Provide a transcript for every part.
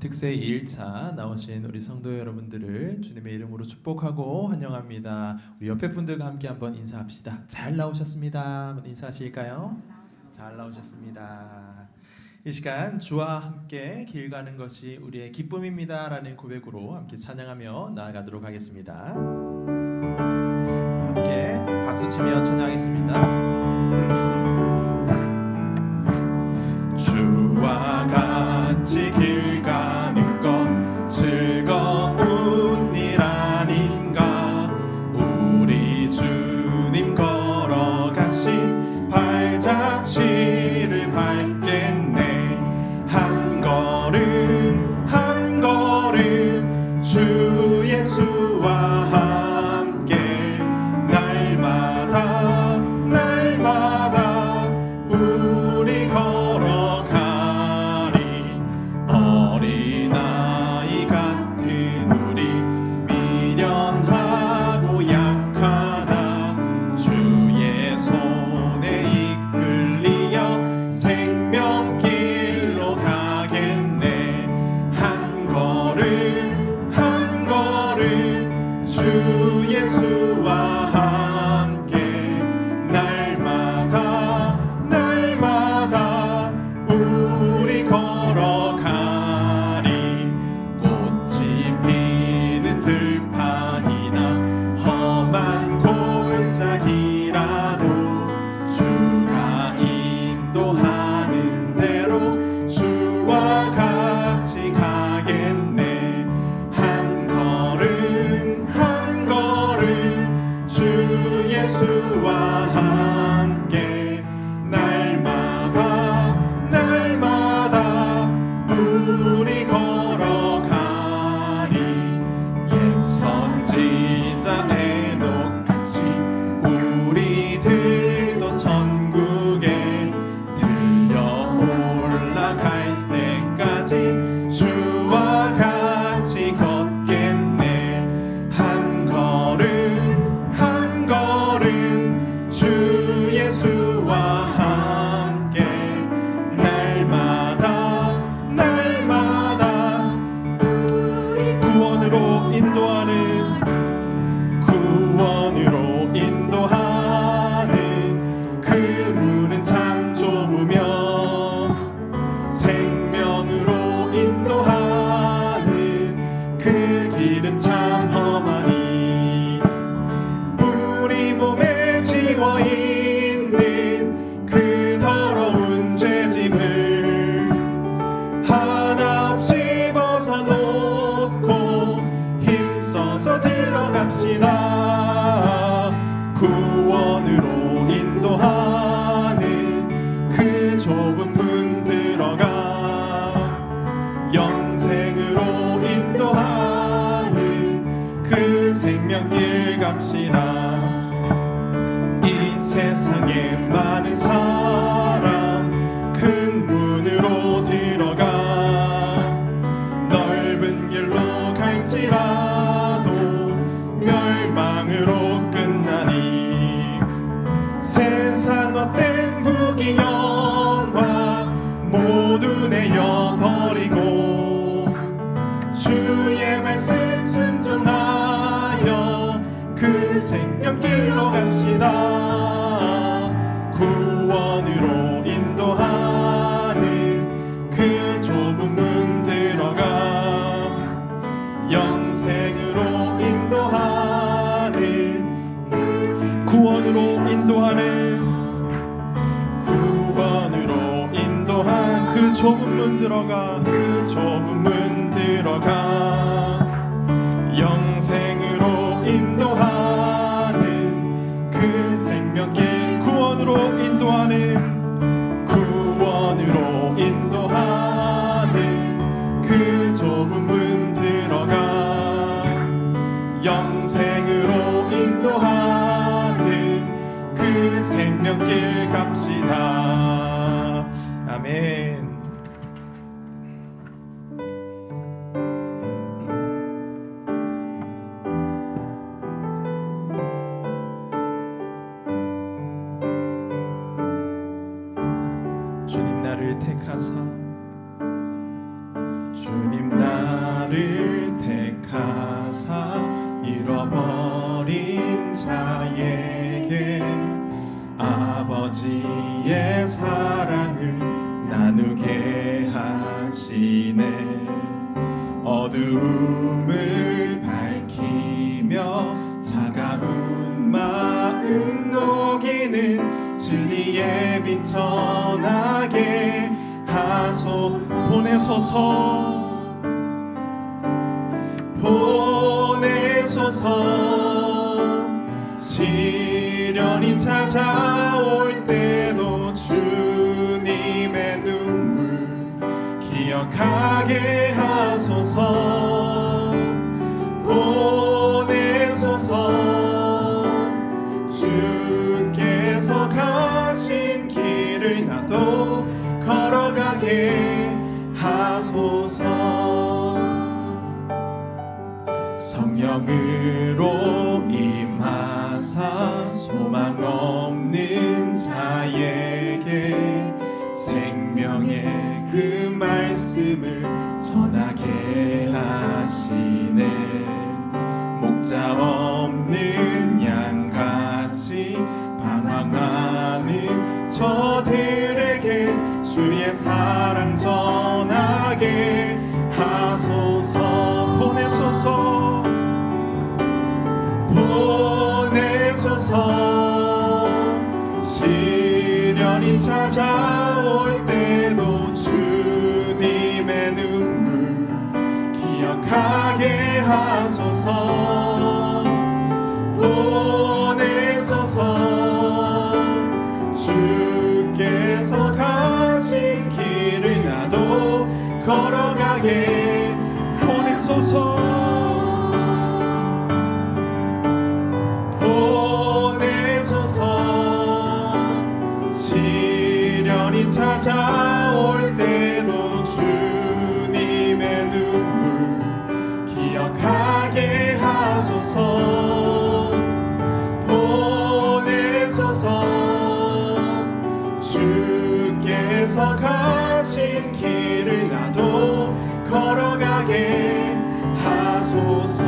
특세 2일차 나오신 우리 성도 여러분들을 주님의 이름으로 축복하고 환영합니다. 우리 옆에 분들과 함께 한번 인사합시다. 잘 나오셨습니다. 한번 인사하실까요? 잘 나오셨습니다. 이 시간 주와 함께 길 가는 것이 우리의 기쁨입니다 라는 고백으로 함께 찬양하며 나아가도록 하겠습니다. 함께 박수치며 찬양하겠습니다. 주와 같이 길 가는 것 즐거운 일 아닌가. 우리 주님 걸어가신 발자취를 밟겠네. 한 걸음 한 걸음 주 예수와 함께 날마다 날마다 우리 걸어가리. 어린아이 같은 우리 미련하고 약하나 주의 손에 이끌리어 생명길로 가겠네. 한 걸음 한 걸음 주 예수와 함께 날마다 날마다 우리 걸어가리. 꽃이 피는 들판이나 험한 골짜기라도 주가 인도하는 대로 주와 같이 가겠네. 한 걸음 한 걸음 주 예수와 함께 날마다 날마다 우리 걸어가리. 옛 선지자 에녹같이 우리들도 천국에 들려 올라갈 때까지 주와 같이 걷겠네. 한 걸음 한 걸음 주 예수와 함께 날마다 날마다 구원으로 인도하는 그 문은 참 좁으며 생명으로 인도하는 그 길은 참 험하니 우리 몸에 지워 있는 그 더러운 죄짐을 하나 없이 벗어놓고 힘써서 들어갑시다. 구원으로 인도하는 그 좁은 문 들어가 영생으로 인도하는 그 생명길 갑시다. 이 세상에 많은 사람 큰 문으로 들어가 넓은 길로 갈지라도 멸망으로 끝나니 세상 헛된 부귀영화 모두 내어버리고 주의 말씀 순종하여 그 생명길로 갑시다. 구원으로 인도하는 그 좁은 문 들어가 영생으로 인도하는 구원으로 인도한 그 좁은 문 들어가 그 좁은 문 들어가 영생으로 인도하는 그 생명길 구원으로 인도하는 그 좁은 문 들어가 영생으로 인도하는 그 생명길 갑시다. 아멘. 주님 나를 택하사 주님 나를 택하사 잃어버린 자에게 아버지의 사랑을 나누게 하시네. 어두움을 밝히며 차가운 마음 녹이는 진리의 빛 전하게 하소서. 보내소서. 시련이 찾아올 때도 주님의 눈물 기억하게 하소서. 보내소서. 주께서 가신 길을 나도 걸어가게 하소서. 성령으로 임하사 소망 없는 자에게 생명의 그 말씀을 전하게 하시네. 목자 없는 양같이 방황하는 저들에게 주의 사랑 전하게 하소서. 보내소서. 시련이 찾아올 때도 주님의 눈물 기억하게 하소서. 보내소서. 주께서 가신 길을 나도 걸어가게 보내소서. 시련이 찾아올 때도 주님의 눈물 기억하게 하소서. 보내소서. 주께서 가신 길을 나도 걸어가게 하소서.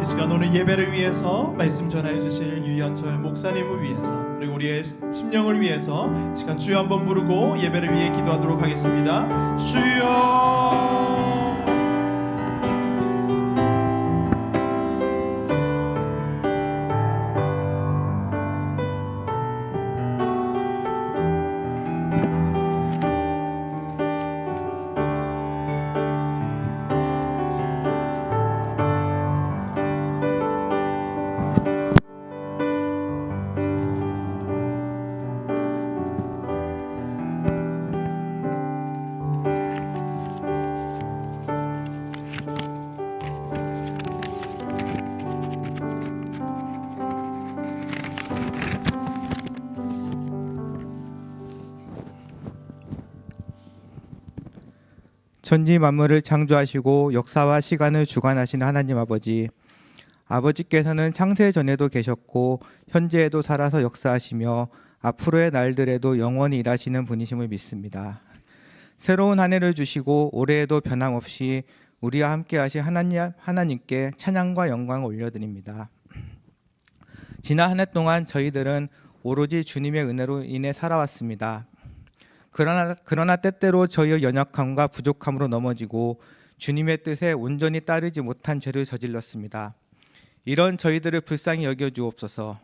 이 시간 오늘 예배를 위해서 말씀 전하여 주실 유현철 목사님을 위해서 그리고 우리의 심령을 위해서 이 시간 주여 한번 부르고 예배를 위해 기도하도록 하겠습니다. 주여. 천지 만물을 창조하시고 역사와 시간을 주관하시는 하나님 아버지, 아버지께서는 창세 전에도 계셨고 현재에도 살아서 역사하시며 앞으로의 날들에도 영원히 일하시는 분이심을 믿습니다. 새로운 한 해를 주시고 올해에도 변함없이 우리와 함께 하신 하나님께 찬양과 영광을 올려드립니다. 지난 한 해 동안 저희들은 오로지 주님의 은혜로 인해 살아왔습니다. 그러나 때때로 저희의 연약함과 부족함으로 넘어지고 주님의 뜻에 온전히 따르지 못한 죄를 저질렀습니다. 이런 저희들을 불쌍히 여겨주옵소서.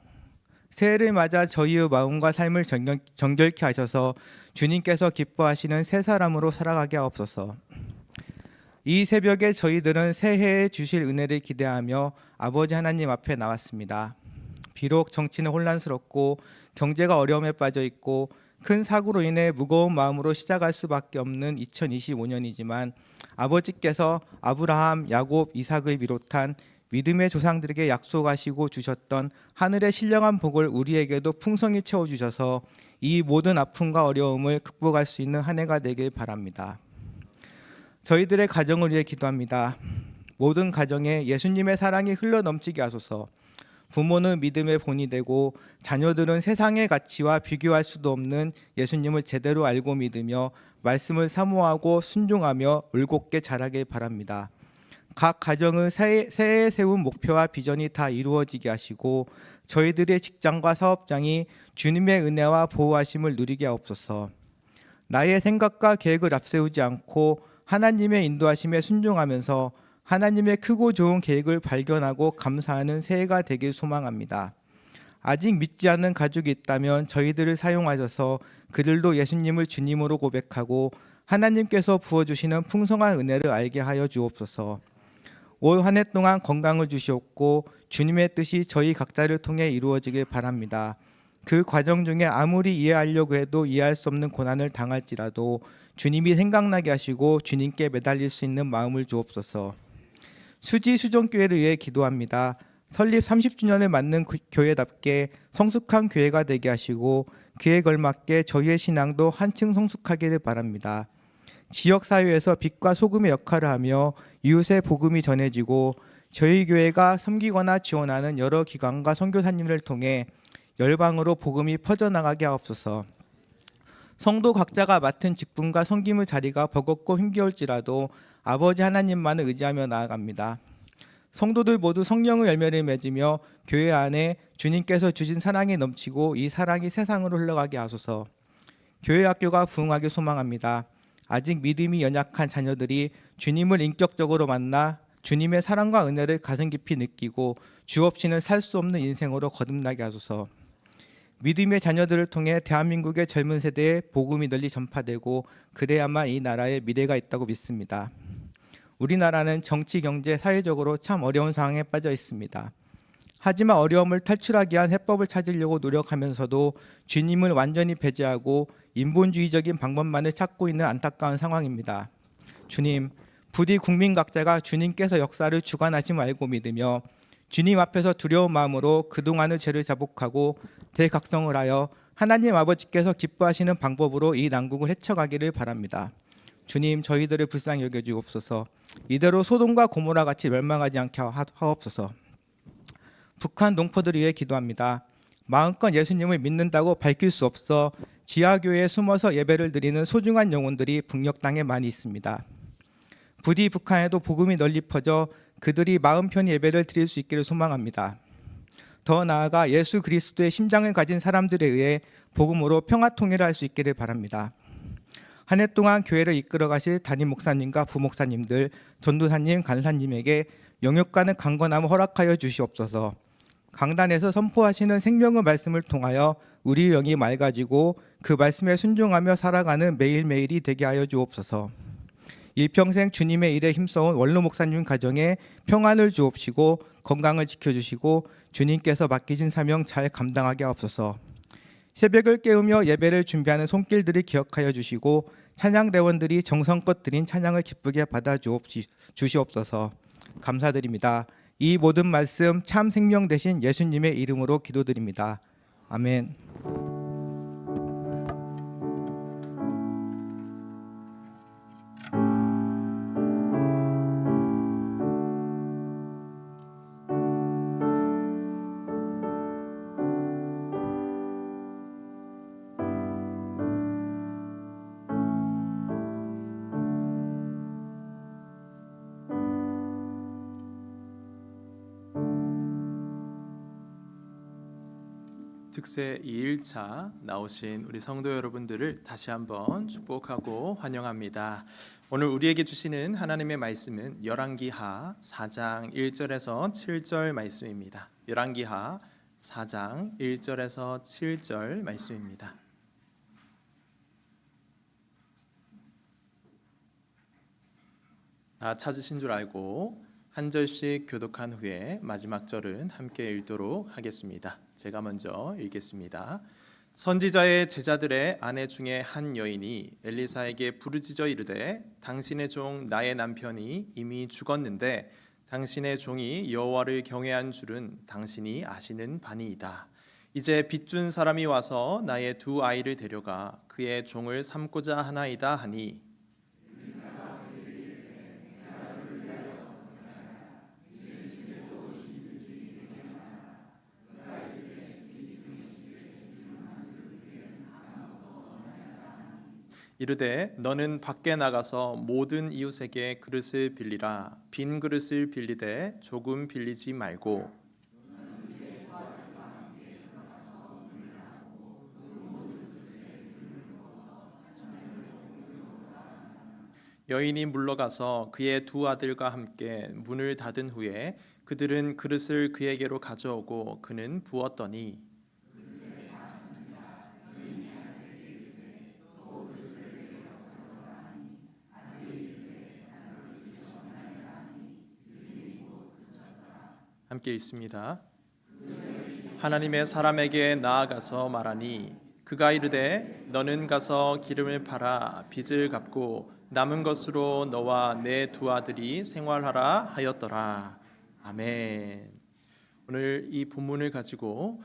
새해를 맞아 저희의 마음과 삶을 정결케 하셔서 주님께서 기뻐하시는 새 사람으로 살아가게 하옵소서. 이 새벽에 저희들은 새해에 주실 은혜를 기대하며 아버지 하나님 앞에 나왔습니다. 비록 정치는 혼란스럽고 경제가 어려움에 빠져 있고 큰 사고로 인해 무거운 마음으로 시작할 수밖에 없는 2025년이지만 아버지께서 아브라함, 야곱, 이삭을 비롯한 믿음의 조상들에게 약속하시고 주셨던 하늘의 신령한 복을 우리에게도 풍성히 채워주셔서 이 모든 아픔과 어려움을 극복할 수 있는 한 해가 되길 바랍니다. 저희들의 가정을 위해 기도합니다. 모든 가정에 예수님의 사랑이 흘러넘치게 하소서. 부모는 믿음의 본이 되고 자녀들은 세상의 가치와 비교할 수도 없는 예수님을 제대로 알고 믿으며 말씀을 사모하고 순종하며 올곧게 자라길 바랍니다. 각 가정은 새해에 세운 목표와 비전이 다 이루어지게 하시고 저희들의 직장과 사업장이 주님의 은혜와 보호하심을 누리게 하옵소서. 나의 생각과 계획을 앞세우지 않고 하나님의 인도하심에 순종하면서 하나님의 크고 좋은 계획을 발견하고 감사하는 새해가 되길 소망합니다. 아직 믿지 않는 가족이 있다면 저희들을 사용하셔서 그들도 예수님을 주님으로 고백하고 하나님께서 부어주시는 풍성한 은혜를 알게 하여 주옵소서. 올 한 해 동안 건강을 주시옵고 주님의 뜻이 저희 각자를 통해 이루어지길 바랍니다. 그 과정 중에 아무리 이해하려고 해도 이해할 수 없는 고난을 당할지라도 주님이 생각나게 하시고 주님께 매달릴 수 있는 마음을 주옵소서. 수지 수정교회를 위해 기도합니다. 설립 30주년을 맞는 교회답게 성숙한 교회가 되게 하시고 그에 걸맞게 저희의 신앙도 한층 성숙하기를 바랍니다. 지역사회에서 빛과 소금의 역할을 하며 이웃의 복음이 전해지고 저희 교회가 섬기거나 지원하는 여러 기관과 선교사님을 통해 열방으로 복음이 퍼져나가게 하옵소서. 성도 각자가 맡은 직분과 섬김의 자리가 버겁고 힘겨울지라도 아버지 하나님만을 의지하며 나아갑니다. 성도들 모두 성령의 열매를 맺으며 교회 안에 주님께서 주신 사랑이 넘치고 이 사랑이 세상으로 흘러가게 하소서. 교회 학교가 부흥하길 소망합니다. 아직 믿음이 연약한 자녀들이 주님을 인격적으로 만나 주님의 사랑과 은혜를 가슴 깊이 느끼고 주 없이는 살 수 없는 인생으로 거듭나게 하소서. 믿음의 자녀들을 통해 대한민국의 젊은 세대에 복음이 널리 전파되고 그래야만 이 나라에 미래가 있다고 믿습니다. 우리나라는 정치, 경제, 사회적으로 참 어려운 상황에 빠져 있습니다. 하지만 어려움을 탈출하기 위한 해법을 찾으려고 노력하면서도 주님을 완전히 배제하고 인본주의적인 방법만을 찾고 있는 안타까운 상황입니다. 주님, 부디 국민 각자가 주님께서 역사를 주관하심을 알고 믿으며 주님 앞에서 두려운 마음으로 그동안의 죄를 자복하고 대각성을 하여 하나님 아버지께서 기뻐하시는 방법으로 이 난국을 헤쳐가기를 바랍니다. 주님, 저희들을 불쌍히 여겨주옵소서. 이대로 소돔과 고모라 같이 멸망하지 않게 하옵소서. 북한 농포들을 위해 기도합니다. 마음껏 예수님을 믿는다고 밝힐 수 없어 지하교회에 숨어서 예배를 드리는 소중한 영혼들이 북녘 땅에 많이 있습니다. 부디 북한에도 복음이 널리 퍼져 그들이 마음 편히 예배를 드릴 수 있기를 소망합니다. 더 나아가 예수 그리스도의 심장을 가진 사람들에 의해 복음으로 평화 통일을 할 수 있기를 바랍니다. 한 해 동안 교회를 이끌어 가실 담임 목사님과 부목사님들, 전도사님, 간사님에게 영육가는 강건함을 허락하여 주시옵소서. 강단에서 선포하시는 생명의 말씀을 통하여 우리 영이 맑아지고 그 말씀에 순종하며 살아가는 매일매일이 되게 하여 주옵소서. 일평생 주님의 일에 힘써온 원로 목사님 가정에 평안을 주옵시고 건강을 지켜주시고 주님께서 맡기신 사명 잘 감당하게 하옵소서. 새벽을 깨우며 예배를 준비하는 손길들을 기억하여 주시고 찬양대원들이 정성껏 드린 찬양을 기쁘게 받아 주시옵소서. 감사드립니다. 이 모든 말씀 참 생명 되신 예수님의 이름으로 기도드립니다. 아멘. 특세 2일차 나오신 우리 성도 여러분들을 다시 한번 축복하고 환영합니다. 오늘 우리에게 주시는 하나님의 말씀은 열왕기하 4장 1절에서 7절 말씀입니다. 열왕기하 4장 1절에서 7절 말씀입니다. 다 찾으신 줄 알고 한 절씩 교독한 후에 마지막 절은 함께 읽도록 하겠습니다. 제가 먼저 읽겠습니다. 선지자의 제자들의 아내 중에 한 여인이 엘리사에게 부르짖어 이르되 당신의 종 나의 남편이 이미 죽었는데 당신의 종이 여호와를 경외한 줄은 당신이 아시는 바니이다. 이제 빚준 사람이 와서 나의 두 아이를 데려가 그의 종을 삼고자 하나이다 하니 이르되 너는 밖에 나가서 모든 이웃에게 그릇을 빌리라. 빈 그릇을 빌리되 조금 빌리지 말고 여인이 물러가서 그의 두 아들과 함께 문을 닫은 후에 그들은 그릇을 그에게로 가져오고 그는 부었더니 함께 읽습니다. 하나님의 사람에게 나아가서 말하니 그가 이르되 너는 가서 기름을 팔아 빚을 갚고 남은 것으로 너와 내 두 아들이 생활하라 하였더라. 아멘. 오늘 이 본문을 가지고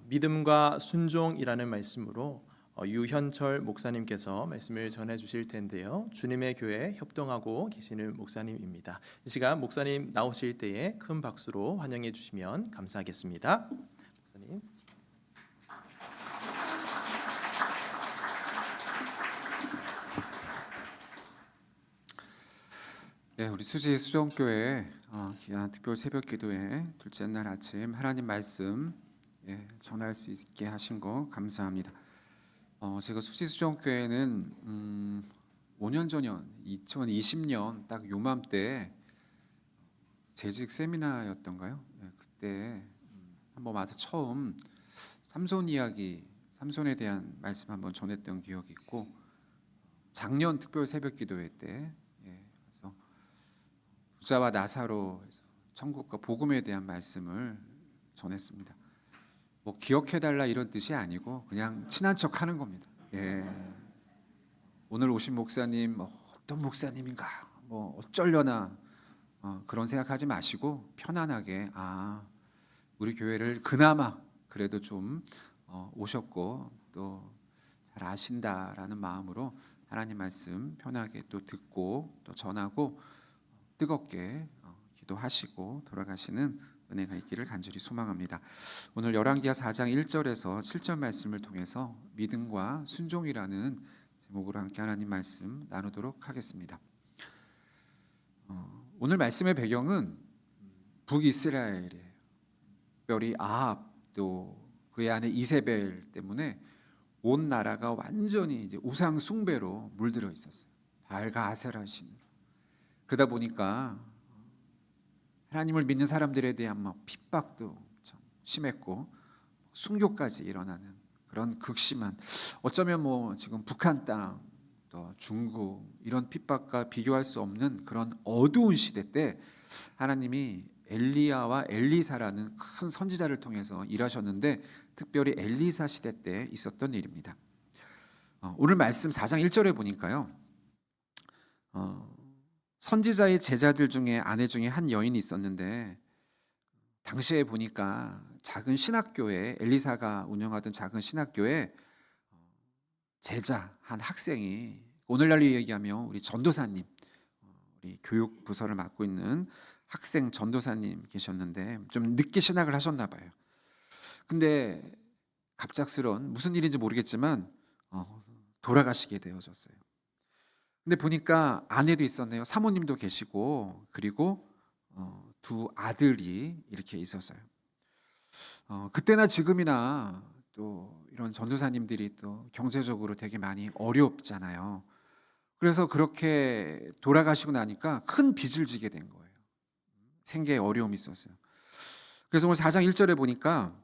믿음과 순종이라는 말씀으로 유현철 목사님께서 말씀을 전해 주실 텐데요. 주님의 교회에 협동하고 계시는 목사님입니다. 이 시간 목사님 나오실 때에 큰 박수로 환영해 주시면 감사하겠습니다. 목사님. 네, 우리 수지 수정교회 귀한 특별 새벽 기도회 둘째 날 아침 하나님 말씀 전할 수 있게 하신 거 감사합니다. 제가 수지 수정교회는 5년 전이요, 2020년 딱 요맘때 재직 세미나였던가요? 네, 그때 한번 와서 처음 삼손 이야기, 삼손에 대한 말씀 한번 전했던 기억이 있고, 작년 특별 새벽 기도회 때 그래서 부자와 나사로 천국과 복음에 대한 말씀을 전했습니다. 뭐 기억해달라 이런 뜻이 아니고 그냥 친한 척 하는 겁니다. 오늘 오신 목사님 어떤 목사님인가 뭐 어쩌려나 그런 생각하지 마시고 편안하게 우리 교회를 그나마 그래도 좀 오셨고 또 잘 아신다라는 마음으로 하나님 말씀 편하게 또 듣고 또 전하고 뜨겁게 기도하시고 돌아가시는 은혜가 있기를 간절히 소망합니다. 오늘 열왕기하 4장 1절에서 7절 말씀을 통해서 믿음과 순종이라는 제목으로 함께 하나님 말씀 나누도록 하겠습니다. 오늘 말씀의 배경은 북이스라엘이에요. 특별히 아합 또 그의 아내 이세벨 때문에 온 나라가 완전히 이제 우상 숭배로 물들어 있었어요. 바알과 아세라 신. 그러다 보니까 하나님을 믿는 사람들에 대한 핍박도 참 심했고 순교까지 일어나는 그런 극심한, 어쩌면 지금 북한 땅 또 중국 이런 핍박과 비교할 수 없는 그런 어두운 시대 때 하나님이 엘리야와 엘리사라는 큰 선지자를 통해서 일하셨는데 특별히 엘리사 시대 때 있었던 일입니다. 오늘 말씀 4장 1절에 보니까요, 선지자의 제자들 중에 아내 중에 한 여인이 있었는데 당시에 보니까 작은 신학교에, 엘리사가 운영하던 작은 신학교에 제자 한 학생이, 오늘날로 얘기하면 우리 전도사님, 우리 교육 부서를 맡고 있는 학생 전도사님 계셨는데 좀 늦게 신학을 하셨나 봐요. 근데 갑작스런 무슨 일인지 모르겠지만 돌아가시게 되어졌어요. 근데 보니까 아내도 있었네요. 사모님도 계시고 그리고 두 아들이 이렇게 있었어요. 그때나 지금이나 또 이런 전도사님들이 또 경제적으로 되게 많이 어렵잖아요. 그래서 그렇게 돌아가시고 나니까 큰 빚을 지게 된 거예요. 생계에 어려움이 있었어요. 그래서 오늘 4장 1절에 보니까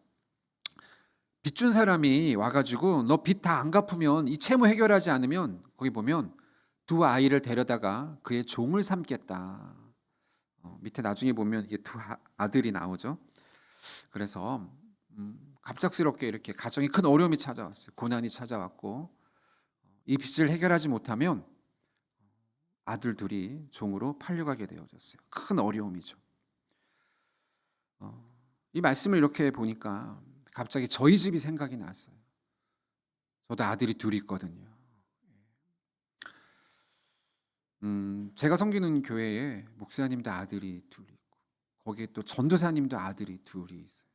빚 준 사람이 와가지고 너 빚 다 안 갚으면, 이 채무 해결하지 않으면 거기 보면 두 아이를 데려다가 그의 종을 삼겠다. 밑에 나중에 보면 이게 두 아들이 나오죠. 그래서 갑작스럽게 이렇게 가정에 큰 어려움이 찾아왔어요. 고난이 찾아왔고 이 빚을 해결하지 못하면 아들 둘이 종으로 팔려가게 되어졌어요. 큰 어려움이죠. 이 말씀을 이렇게 보니까 갑자기 저희 집이 생각이 났어요. 저도 아들이 둘이 있거든요. 제가 섬기는 교회에 목사님도 아들이 둘이 있고 거기에 또 전도사님도 아들이 둘이 있어요.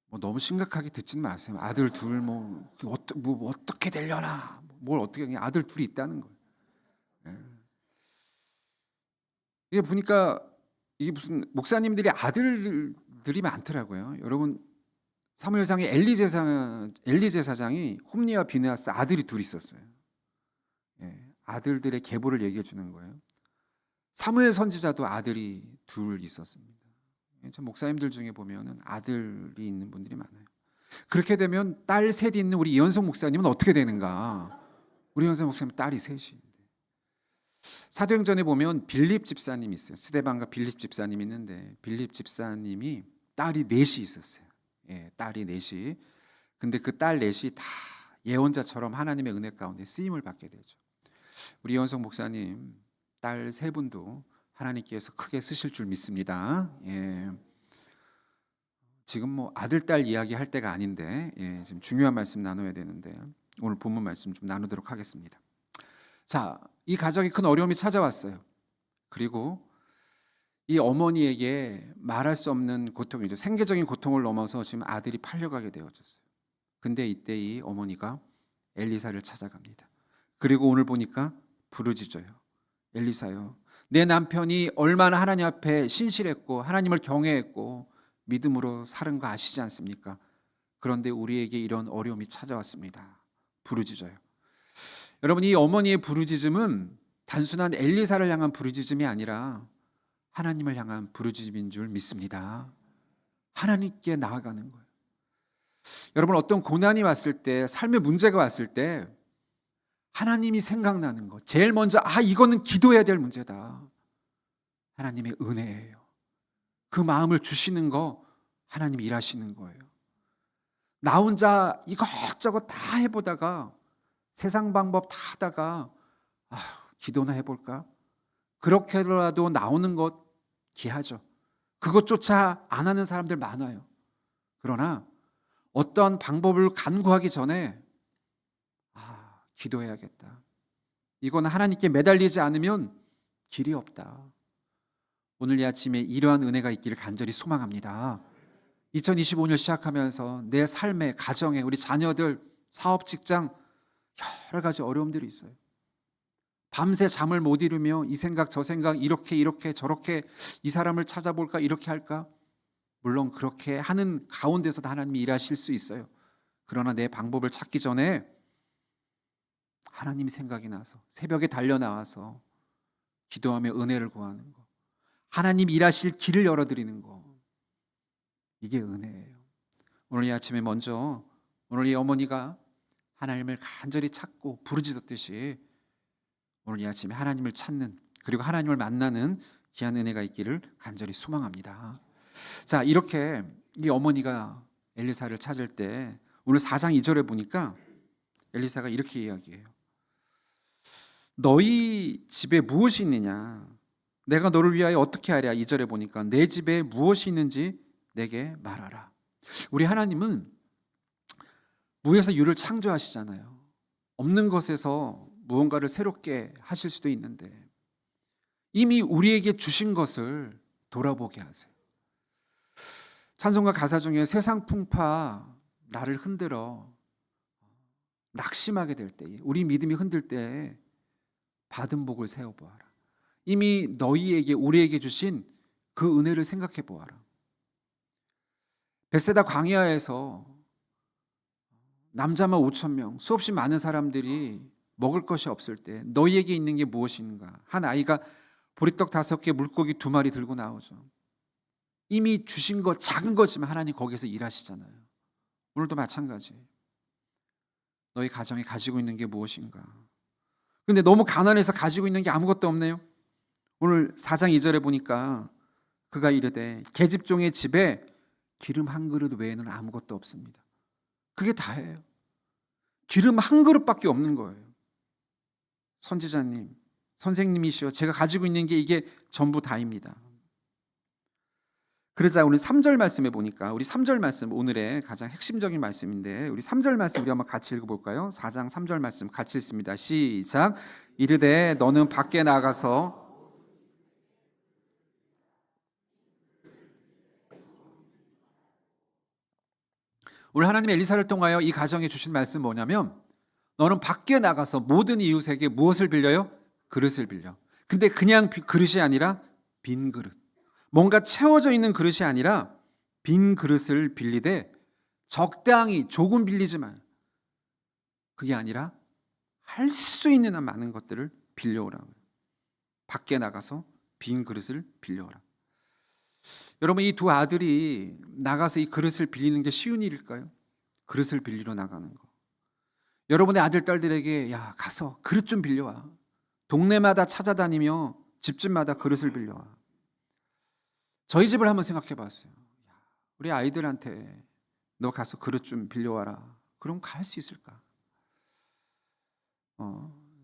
뭐 너무 심각하게 듣지는 마세요. 아들 둘 뭐 어떻게 되려나, 뭘 어떻게, 그냥 아들 둘이 있다는 거예요. 예. 이게 보니까 이게 무슨 목사님들이 아들들이 많더라고요. 여러분, 사무엘상의 엘리 제사장이 홈리와 비느하스 아들이 둘 있었어요. 예, 아들들의 계보를 얘기해 주는 거예요. 사무엘 선지자도 아들이 둘 있었습니다. 참 목사님들 중에 보면은 아들이 있는 분들이 많아요. 그렇게 되면 딸 셋이 있는 우리 이현석 목사님은 어떻게 되는가? 우리 이현석 목사님 딸이 셋이. 사도행전에 보면 빌립 집사님이 있어요. 스데반과 빌립 집사님이 있는데 빌립 집사님이 딸이 넷이 있었어요. 예, 딸이 넷이. 근데 그 딸 넷이 다 예언자처럼 하나님의 은혜 가운데 쓰임을 받게 되죠. 우리 이현석 목사님 딸 세 분도 하나님께서 크게 쓰실 줄 믿습니다. 예. 지금 뭐 아들 딸 이야기 할 때가 아닌데, 예, 지금 중요한 말씀 나눠야 되는데 오늘 본문 말씀 좀 나누도록 하겠습니다. 자, 이 가정에 큰 어려움이 찾아왔어요. 그리고 이 어머니에게 말할 수 없는 고통이죠. 생계적인 고통을 넘어서 지금 아들이 팔려가게 되어졌어요. 근데 이때 이 어머니가 엘리사를 찾아갑니다. 그리고 오늘 보니까 부르짖어요. 엘리사요, 내 남편이 얼마나 하나님 앞에 신실했고 하나님을 경외했고 믿음으로 살은 거 아시지 않습니까? 그런데 우리에게 이런 어려움이 찾아왔습니다. 부르짖어요. 여러분, 이 어머니의 부르짖음은 단순한 엘리사를 향한 부르짖음이 아니라 하나님을 향한 부르짖음인 줄 믿습니다. 하나님께 나아가는 거예요. 여러분, 어떤 고난이 왔을 때, 삶의 문제가 왔을 때 하나님이 생각나는 거, 제일 먼저 이거는 기도해야 될 문제다. 하나님의 은혜예요. 그 마음을 주시는 거 하나님이 일하시는 거예요. 나 혼자 이것저것 다 해보다가 세상 방법 다 하다가 기도나 해볼까? 그렇게라도 나오는 것 귀하죠. 그것조차 안 하는 사람들 많아요. 그러나 어떤 방법을 간구하기 전에 기도해야겠다. 이건 하나님께 매달리지 않으면 길이 없다. 오늘 이 아침에 이러한 은혜가 있기를 간절히 소망합니다. 2025년 시작하면서 내 삶에, 가정에, 우리 자녀들, 사업, 직장 여러 가지 어려움들이 있어요. 밤새 잠을 못 이루며 이 생각 저 생각, 이렇게 저렇게, 이 사람을 찾아볼까, 이렇게 할까? 물론 그렇게 하는 가운데서도 하나님이 일하실 수 있어요. 그러나 내 방법을 찾기 전에 하나님 생각이 나서 새벽에 달려나와서 기도하며 은혜를 구하는 거, 하나님 일하실 길을 열어드리는 거, 이게 은혜예요. 오늘 이 아침에 먼저 오늘 이 어머니가 하나님을 간절히 찾고 부르짖었듯이 오늘 이 아침에 하나님을 찾는, 그리고 하나님을 만나는 귀한 은혜가 있기를 간절히 소망합니다. 자, 이렇게 이 어머니가 엘리사를 찾을 때 오늘 4장 2절에 보니까 엘리사가 이렇게 이야기해요. 너희 집에 무엇이 있느냐? 내가 너를 위하여 어떻게 하랴? 2절에 보니까 내 집에 무엇이 있는지 내게 말하라. 우리 하나님은 무에서 유를 창조하시잖아요. 없는 것에서 무언가를 새롭게 하실 수도 있는데 이미 우리에게 주신 것을 돌아보게 하세요. 찬송가 가사 중에 세상 풍파 나를 흔들어 낙심하게 될 때, 우리 믿음이 흔들 때 받은 복을 세워보아라. 이미 너희에게, 우리에게 주신 그 은혜를 생각해 보아라. 벳세다 광야에서 남자만 5,000명, 수없이 많은 사람들이 먹을 것이 없을 때 너희에게 있는 게 무엇인가? 한 아이가 보리떡 5개, 물고기 2마리 들고 나오죠. 이미 주신 것 작은 거지만 하나님 거기서 일하시잖아요. 오늘도 마찬가지예요. 너희 가정에 가지고 있는 게 무엇인가? 근데 너무 가난해서 가지고 있는 게 아무것도 없네요. 오늘 4장 2절에 보니까 그가 이르되 계집종의 집에 기름 한 그릇 외에는 아무것도 없습니다. 그게 다예요. 기름 한 그릇밖에 없는 거예요. 선지자님, 선생님이시여, 제가 가지고 있는 게 이게 전부 다입니다. 그러자 우리 3절 말씀에 보니까, 우리 3절 말씀 오늘의 가장 핵심적인 말씀인데 우리 3절 말씀 우리 한번 같이 읽어볼까요? 4장 3절 말씀 같이 읽습니다. 시작. 이르되 너는 밖에 나가서 오늘 하나님 엘리사를 통하여 이 가정에 주신 말씀 뭐냐면 너는 밖에 나가서 모든 이웃에게 무엇을 빌려요? 그릇을 빌려. 근데 그냥 그릇이 아니라 빈 그릇. 뭔가 채워져 있는 그릇이 아니라 빈 그릇을 빌리되 적당히 조금 빌리지 마. 그게 아니라 할 수 있는 한 많은 것들을 빌려오라고. 밖에 나가서 빈 그릇을 빌려오라. 여러분, 이 두 아들이 나가서 이 그릇을 빌리는 게 쉬운 일일까요? 그릇을 빌리러 나가는 거. 여러분의 아들, 딸들에게 야, 가서 그릇 좀 빌려와. 동네마다 찾아다니며 집집마다 그릇을 빌려와. 저희 집을 한번 생각해 봤어요. 우리 아이들한테 너 가서 그릇 좀 빌려와라. 그럼 갈 수 있을까?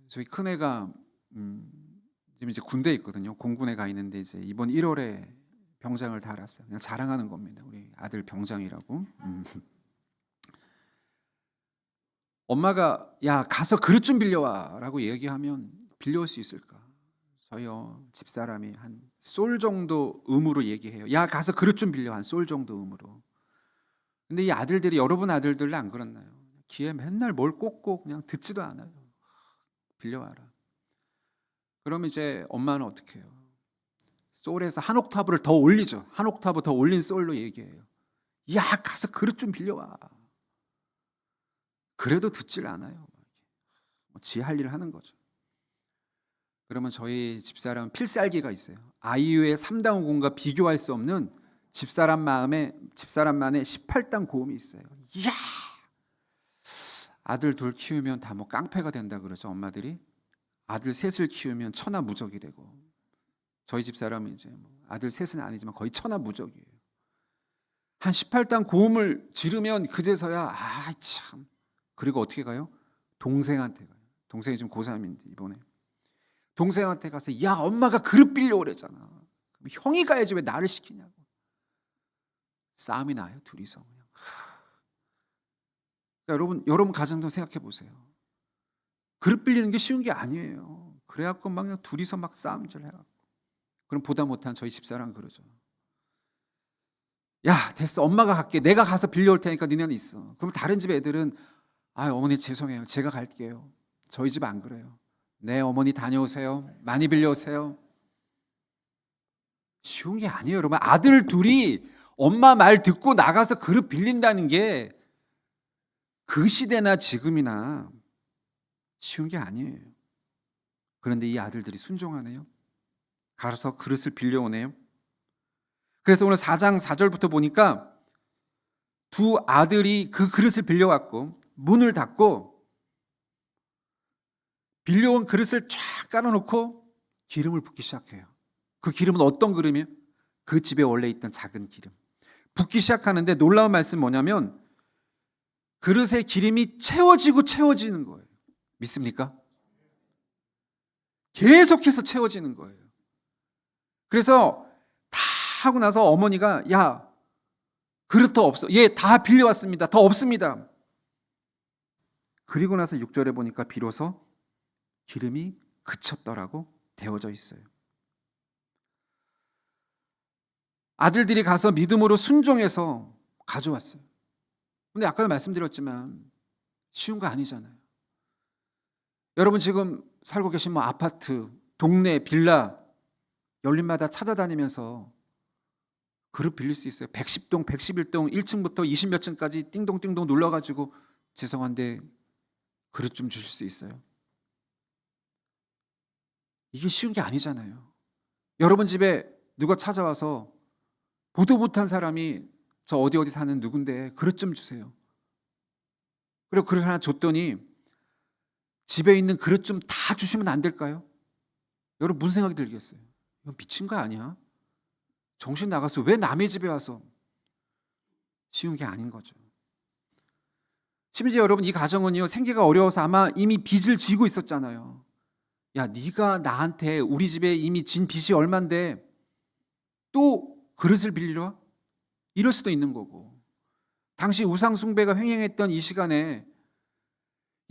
저희 큰애가 지금 이제 군대에 있거든요. 공군에 가 있는데 이제 이번 1월에 병장을 달았어요. 그냥 자랑하는 겁니다. 우리 아들 병장이라고. 엄마가 야 가서 그릇 좀 빌려와라고 얘기하면 빌려올 수 있을까? 저희요 집사람이 한 솔 정도 음으로 얘기해요. 야 가서 그릇 좀 빌려, 한 솔 정도 음으로. 근데 이 아들들이 여러분 아들들은 안 그렇나요? 귀에 맨날 뭘 꽂고 그냥 듣지도 않아요. 빌려와라. 그럼 이제 엄마는 어떻게 해요? 솔에서 한 옥타브를 더 올리죠. 한 옥타브 더 올린 솔로 얘기해요. 야 가서 그릇 좀 빌려와. 그래도 듣질 않아요. 지 할 일을 하는 거죠. 그러면 저희 집사람 필살기가 있어요. 아이유의 3단 고음과 비교할 수 없는 집사람만의 18단 고음이 있어요. 이야! 아들 둘 키우면 다 뭐 깡패가 된다 그러죠, 엄마들이. 아들 셋을 키우면 천하무적이 되고. 저희 집사람은 이제 뭐 아들 셋은 아니지만 거의 천하무적이에요. 한 18단 고음을 지르면 그제서야 아 참. 그리고 어떻게 가요? 동생한테 가요. 동생이 지금 고3인데 이번에. 동생한테 가서 야 엄마가 그릇 빌려오래잖아. 그럼 형이 가야지 왜 나를 시키냐고. 싸움이 나요 둘이서. 그냥. 그러니까 여러분 가정도 생각해 보세요. 그릇 빌리는 게 쉬운 게 아니에요. 그래갖고 막 그냥 둘이서 막 싸움질 해갖고. 그럼 보다 못한 저희 집사람 그러죠. 야 됐어 엄마가 갈게. 내가 가서 빌려올 테니까 니네는 있어. 그럼 다른 집 애들은 아 어머니 죄송해요. 제가 갈게요. 저희 집 안 그래요. 네 어머니 다녀오세요. 많이 빌려오세요. 쉬운 게 아니에요 여러분. 아들 둘이 엄마 말 듣고 나가서 그릇 빌린다는 게 그 시대나 지금이나 쉬운 게 아니에요. 그런데 이 아들들이 순종하네요. 가서 그릇을 빌려오네요. 그래서 오늘 4장 4절부터 보니까 두 아들이 그 그릇을 빌려왔고 문을 닫고 빌려온 그릇을 쫙 깔아놓고 기름을 붓기 시작해요. 그 기름은 어떤 기름이에요? 그 집에 원래 있던 작은 기름. 붓기 시작하는데 놀라운 말씀 뭐냐면 그릇에 기름이 채워지는 거예요. 믿습니까? 계속해서 채워지는 거예요. 그래서 다 하고 나서 어머니가 야 그릇 더 없어. 예, 다 빌려왔습니다. 더 없습니다. 그리고 나서 6절에 보니까 비로소 기름이 그쳤더라고 되어져 있어요. 아들들이 가서 믿음으로 순종해서 가져왔어요. 근데 아까도 말씀드렸지만 쉬운 거 아니잖아요. 여러분 지금 살고 계신 뭐 아파트, 동네, 빌라 열린마다 찾아다니면서 그릇 빌릴 수 있어요. 110동, 111동, 1층부터 20몇 층까지 띵동띵동 눌러가지고 죄송한데 그릇 좀 주실 수 있어요? 이게 쉬운 게 아니잖아요. 여러분 집에 누가 찾아와서 보도 못한 사람이 저 어디 사는 누군데 그릇 좀 주세요. 그리고 그릇 하나 줬더니 집에 있는 그릇 좀 다 주시면 안 될까요? 여러분 무슨 생각이 들겠어요? 이건 미친 거 아니야? 정신 나갔어. 왜 남의 집에 와서? 쉬운 게 아닌 거죠. 심지어 여러분 이 가정은요 생계가 어려워서 아마 이미 빚을 지고 있었잖아요. 야 네가 나한테 우리 집에 이미 진 빚이 얼만데 또 그릇을 빌리러 와? 이럴 수도 있는 거고. 당시 우상 숭배가 횡행했던 이 시간에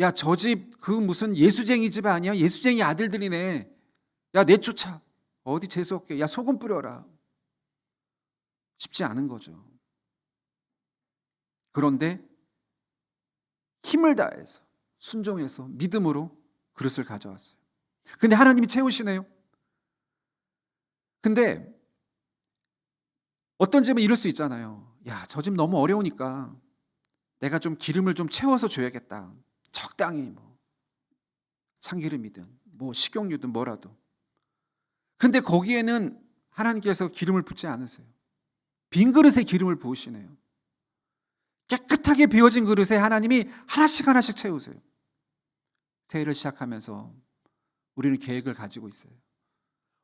야 저 집 그 무슨 예수쟁이 집 아니야? 예수쟁이 아들들이네. 야 내쫓아. 어디 재수없게. 야 소금 뿌려라. 쉽지 않은 거죠. 그런데 힘을 다해서 순종해서 믿음으로 그릇을 가져왔어요. 근데 하나님이 채우시네요. 근데 어떤 집은 이럴 수 있잖아요. 야, 저 집 너무 어려우니까 내가 좀 기름을 좀 채워서 줘야겠다. 적당히 뭐 참기름이든 뭐 식용유든 뭐라도. 근데 거기에는 하나님께서 기름을 붓지 않으세요. 빈 그릇에 기름을 부으시네요. 깨끗하게 비워진 그릇에 하나님이 하나씩 하나씩 채우세요. 새해를 시작하면서 우리는 계획을 가지고 있어요.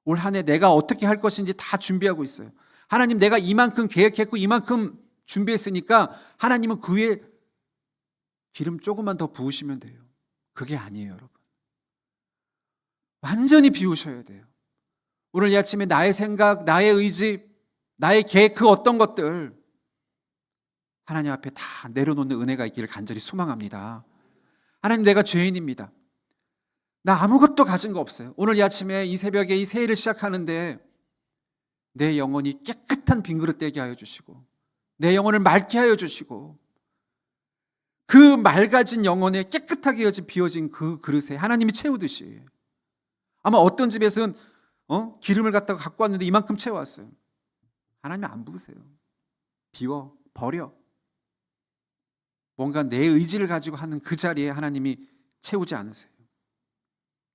올 한 해 내가 어떻게 할 것인지 다 준비하고 있어요. 하나님, 내가 이만큼 계획했고 이만큼 준비했으니까 하나님은 그 위에 기름 조금만 더 부으시면 돼요. 그게 아니에요, 여러분. 완전히 비우셔야 돼요. 오늘 이 아침에 나의 생각, 나의 의지, 나의 계획, 그 어떤 것들 하나님 앞에 다 내려놓는 은혜가 있기를 간절히 소망합니다. 하나님, 내가 죄인입니다. 나 아무것도 가진 거 없어요. 오늘 이 아침에 이 새벽에 이 새해를 시작하는데 내 영혼이 깨끗한 빈그릇 되게 하여 주시고 내 영혼을 맑게 하여 주시고 그 맑아진 영혼에 깨끗하게 비워진 그 그릇에 하나님이 채우듯이 아마 어떤 집에서는 기름을 갖다가 갖고 왔는데 이만큼 채워왔어요. 하나님 안 부으세요. 비워, 버려. 뭔가 내 의지를 가지고 하는 그 자리에 하나님이 채우지 않으세요.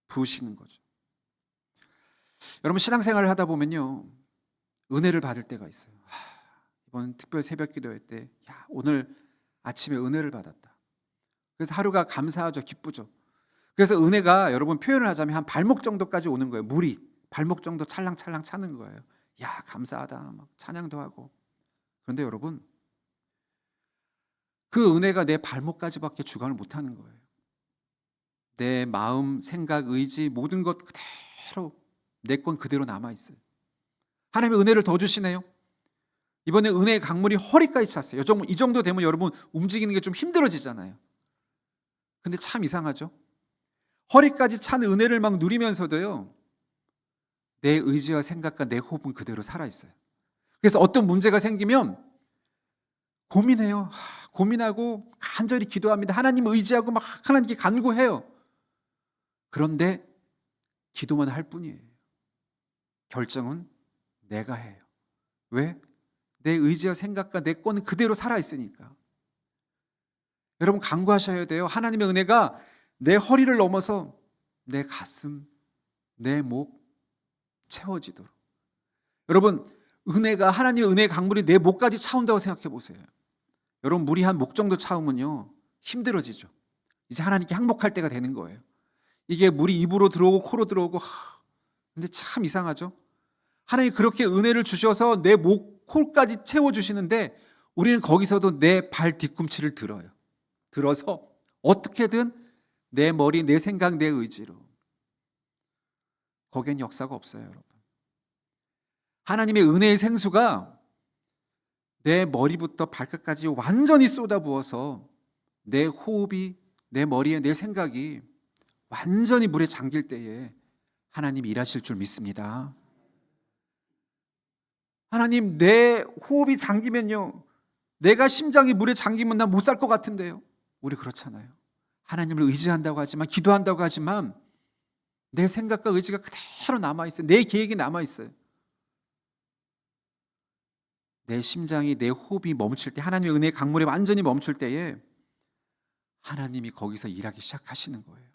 부으시는 거죠. 여러분, 신앙생활을 하다 보면요, 은혜를 받을 때가 있어요. 이번 특별 새벽 기도회 때 오늘 아침에 은혜를 받았다. 그래서 하루가 감사하죠. 기쁘죠. 그래서 은혜가 여러분 표현을 하자면 한 발목 정도까지 오는 거예요. 물이 발목 정도 찰랑찰랑 차는 거예요. 야, 감사하다. 막 찬양도 하고. 그런데 여러분, 그 은혜가 내 발목까지밖에 주관을 못하는 거예요. 내 마음, 생각, 의지 모든 것 그대로 내 건 그대로 남아있어요. 하나님의 은혜를 더 주시네요. 이번에 은혜의 강물이 허리까지 찼어요. 이 정도 되면 여러분 움직이는 게 좀 힘들어지잖아요. 근데 참 이상하죠. 허리까지 찬 은혜를 막 누리면서도요, 내 의지와 생각과 내 호흡은 그대로 살아있어요. 그래서 어떤 문제가 생기면 고민해요. 고민하고 간절히 기도합니다. 하나님 의지하고 막 하나님께 간구해요. 그런데 기도만 할 뿐이에요. 결정은 내가 해요. 왜? 내 의지와 생각과 내 거는 그대로 살아있으니까. 여러분, 간구하셔야 돼요. 하나님의 은혜가 내 허리를 넘어서 내 가슴, 내 목 채워지도록. 여러분, 은혜가, 하나님의 은혜의 강물이 내 목까지 차온다고 생각해 보세요. 여러분, 물이 한 목 정도 차오면요, 힘들어지죠. 이제 하나님께 항복할 때가 되는 거예요. 이게 물이 입으로 들어오고 코로 들어오고. 근데 참 이상하죠. 하나님이 그렇게 은혜를 주셔서 내 목, 코까지 채워주시는데 우리는 거기서도 내 발 뒤꿈치를 들어요. 들어서 어떻게든 내 머리, 내 생각, 내 의지로. 거기엔 역사가 없어요, 여러분. 하나님의 은혜의 생수가 내 머리부터 발끝까지 완전히 쏟아부어서 내 호흡이, 내 머리에 내 생각이 완전히 물에 잠길 때에 하나님이 일하실 줄 믿습니다. 하나님, 내 호흡이 잠기면요, 내가 심장이 물에 잠기면 난 못 살 것 같은데요. 우리 그렇잖아요. 하나님을 의지한다고 하지만, 기도한다고 하지만 내 생각과 의지가 그대로 남아있어요. 내 계획이 남아있어요. 내 심장이, 내 호흡이 멈출 때, 하나님의 은혜의 강물에 완전히 멈출 때에 하나님이 거기서 일하기 시작하시는 거예요.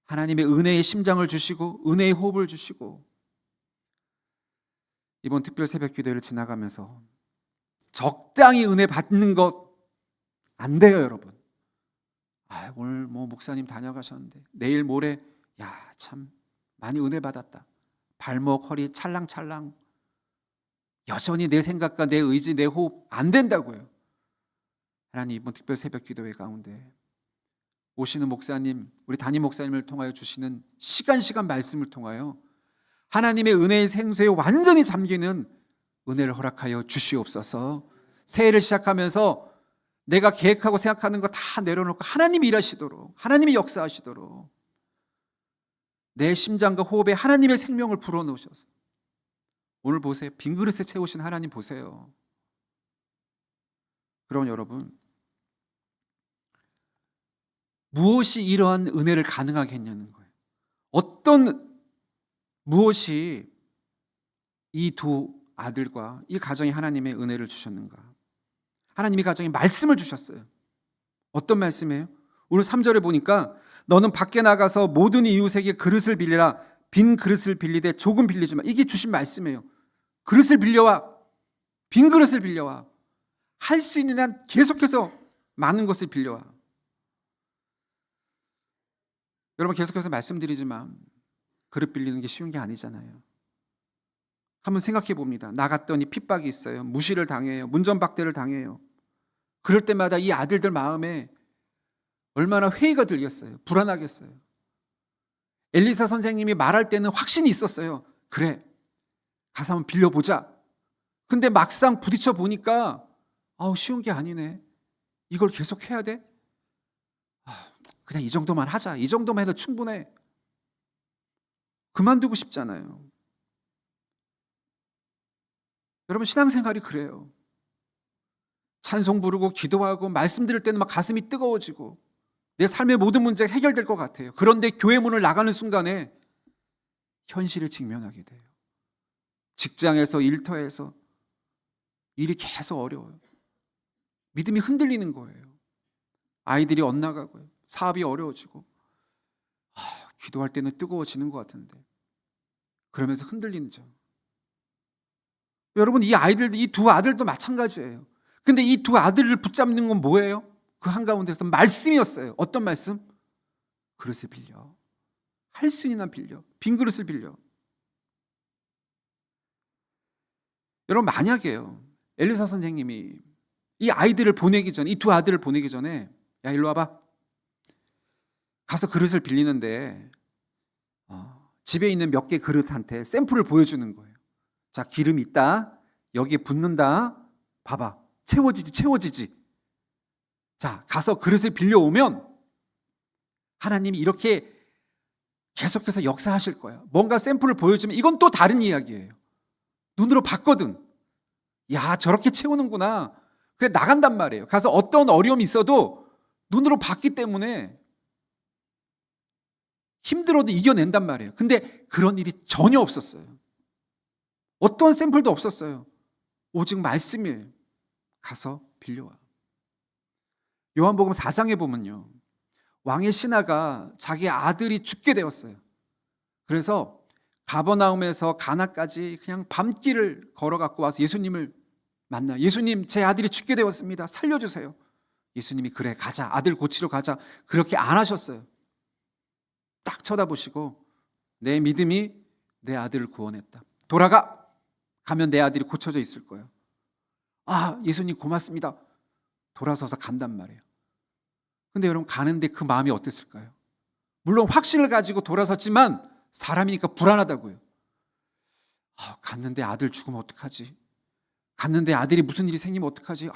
하나님의 은혜의 심장을 주시고 은혜의 호흡을 주시고. 이번 특별 새벽 기도회를 지나가면서 적당히 은혜 받는 것 안 돼요, 여러분. 오늘 뭐 목사님 다녀가셨는데 내일 모레 참 많이 은혜 받았다. 발목, 허리 찰랑찰랑. 여전히 내 생각과 내 의지, 내 호흡 안 된다고요. 하나님, 이번 특별 새벽 기도회 가운데 오시는 목사님, 우리 담임 목사님을 통하여 주시는 시간 말씀을 통하여 하나님의 은혜의 생수에 완전히 잠기는 은혜를 허락하여 주시옵소서. 새해를 시작하면서 내가 계획하고 생각하는 거 다 내려놓고 하나님이 일하시도록, 하나님이 역사하시도록 내 심장과 호흡에 하나님의 생명을 불어넣으셔서 오늘 보세요. 빈 그릇에 채우신 하나님 보세요. 그럼 여러분, 무엇이 이러한 은혜를 가능하게 했냐는 거예요. 무엇이 이 두 아들과 이 가정에 하나님의 은혜를 주셨는가? 하나님이 가정에 말씀을 주셨어요. 어떤 말씀이에요? 오늘 3절에 보니까 너는 밖에 나가서 모든 이웃에게 그릇을 빌리라. 빈 그릇을 빌리되 조금 빌리지 마. 이게 주신 말씀이에요. 그릇을 빌려와. 빈 그릇을 빌려와. 할 수 있는 한 계속해서 많은 것을 빌려와. 여러분, 계속해서 말씀드리지만 그릇 빌리는 게 쉬운 게 아니잖아요. 한번 생각해 봅니다. 나갔더니 핍박이 있어요. 무시를 당해요. 문전박대를 당해요. 그럴 때마다 이 아들들 마음에 얼마나 회의가 들겠어요. 불안하겠어요. 엘리사 선생님이 말할 때는 확신이 있었어요. 그래, 가서 한번 빌려보자. 근데 막상 부딪혀 보니까 쉬운 게 아니네. 이걸 계속 해야 돼? 그냥 이 정도만 하자. 이 정도만 해도 충분해. 그만두고 싶잖아요. 여러분, 신앙생활이 그래요. 찬송 부르고 기도하고 말씀 들을 때는 막 가슴이 뜨거워지고 내 삶의 모든 문제가 해결될 것 같아요. 그런데 교회 문을 나가는 순간에 현실을 직면하게 돼요. 직장에서, 일터에서 일이 계속 어려워요. 믿음이 흔들리는 거예요. 아이들이 엇나가고요. 사업이 어려워지고 기도할 때는 뜨거워지는 것 같은데 그러면서 흔들리는 점. 여러분, 이 두 아들도 마찬가지예요. 근데 이 두 아들을 붙잡는 건 뭐예요? 그 한가운데서 말씀이었어요. 어떤 말씀? 그릇을 빌려. 할 수 있는 한 빌려. 빈 그릇을 빌려. 여러분, 만약에요, 엘리사 선생님이 이 아이들을 보내기 전에, 이 두 아들을 보내기 전에, 야, 일로 와봐. 가서 그릇을 빌리는데 집에 있는 몇 개 그릇한테 샘플을 보여주는 거예요. 자, 기름 있다. 여기에 붓는다. 봐봐. 채워지지. 자, 가서 그릇을 빌려오면 하나님이 이렇게 계속해서 역사하실 거예요. 뭔가 샘플을 보여주면 이건 또 다른 이야기예요. 눈으로 봤거든. 야, 저렇게 채우는구나. 그래, 나간단 말이에요. 가서 어떤 어려움이 있어도 눈으로 봤기 때문에 힘들어도 이겨낸단 말이에요. 근데 그런 일이 전혀 없었어요. 어떤 샘플도 없었어요. 오직 말씀이에요. 가서 빌려와. 요한복음 4장에 보면요, 왕의 신하가 자기 아들이 죽게 되었어요. 그래서 가버나움에서 가나까지 그냥 밤길을 걸어갖고 와서 예수님을 만나요. 예수님, 제 아들이 죽게 되었습니다. 살려주세요. 예수님이 그래, 가자. 아들 고치러 가자. 그렇게 안 하셨어요. 딱 쳐다보시고 내 믿음이 내 아들을 구원했다. 돌아가. 가면 내 아들이 고쳐져 있을 거예요. 예수님 고맙습니다. 돌아서서 간단 말이에요. 근데 여러분, 가는데 그 마음이 어땠을까요? 물론 확신을 가지고 돌아섰지만 사람이니까 불안하다고요. 갔는데 아들 죽으면 어떡하지? 갔는데 아들이 무슨 일이 생기면 어떡하지?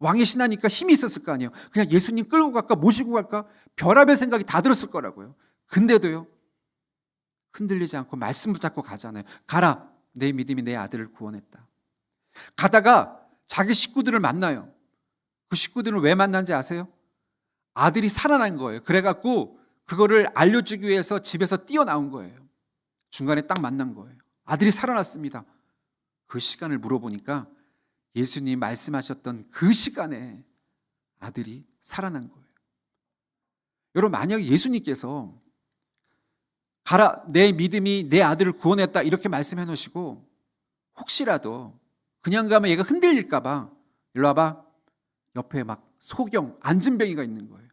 왕의 신하니까 힘이 있었을 거 아니에요. 그냥 예수님 끌고 갈까, 모시고 갈까, 별의별 생각이 다 들었을 거라고요. 근데도요, 흔들리지 않고 말씀 붙잡고 가잖아요. 가라. 내 믿음이 내 아들을 구원했다. 가다가 자기 식구들을 만나요. 그 식구들은 왜 만난지 아세요? 아들이 살아난 거예요. 그래갖고 그거를 알려주기 위해서 집에서 뛰어나온 거예요. 중간에 딱 만난 거예요. 아들이 살아났습니다. 그 시간을 물어보니까 예수님이 말씀하셨던 그 시간에 아들이 살아난 거예요. 여러분, 만약에 예수님께서 가라, 내 믿음이 내 아들을 구원했다 이렇게 말씀해 놓으시고 혹시라도 그냥 가면 얘가 흔들릴까 봐 일로 와봐. 옆에 막 소경, 안진뱅이가 있는 거예요.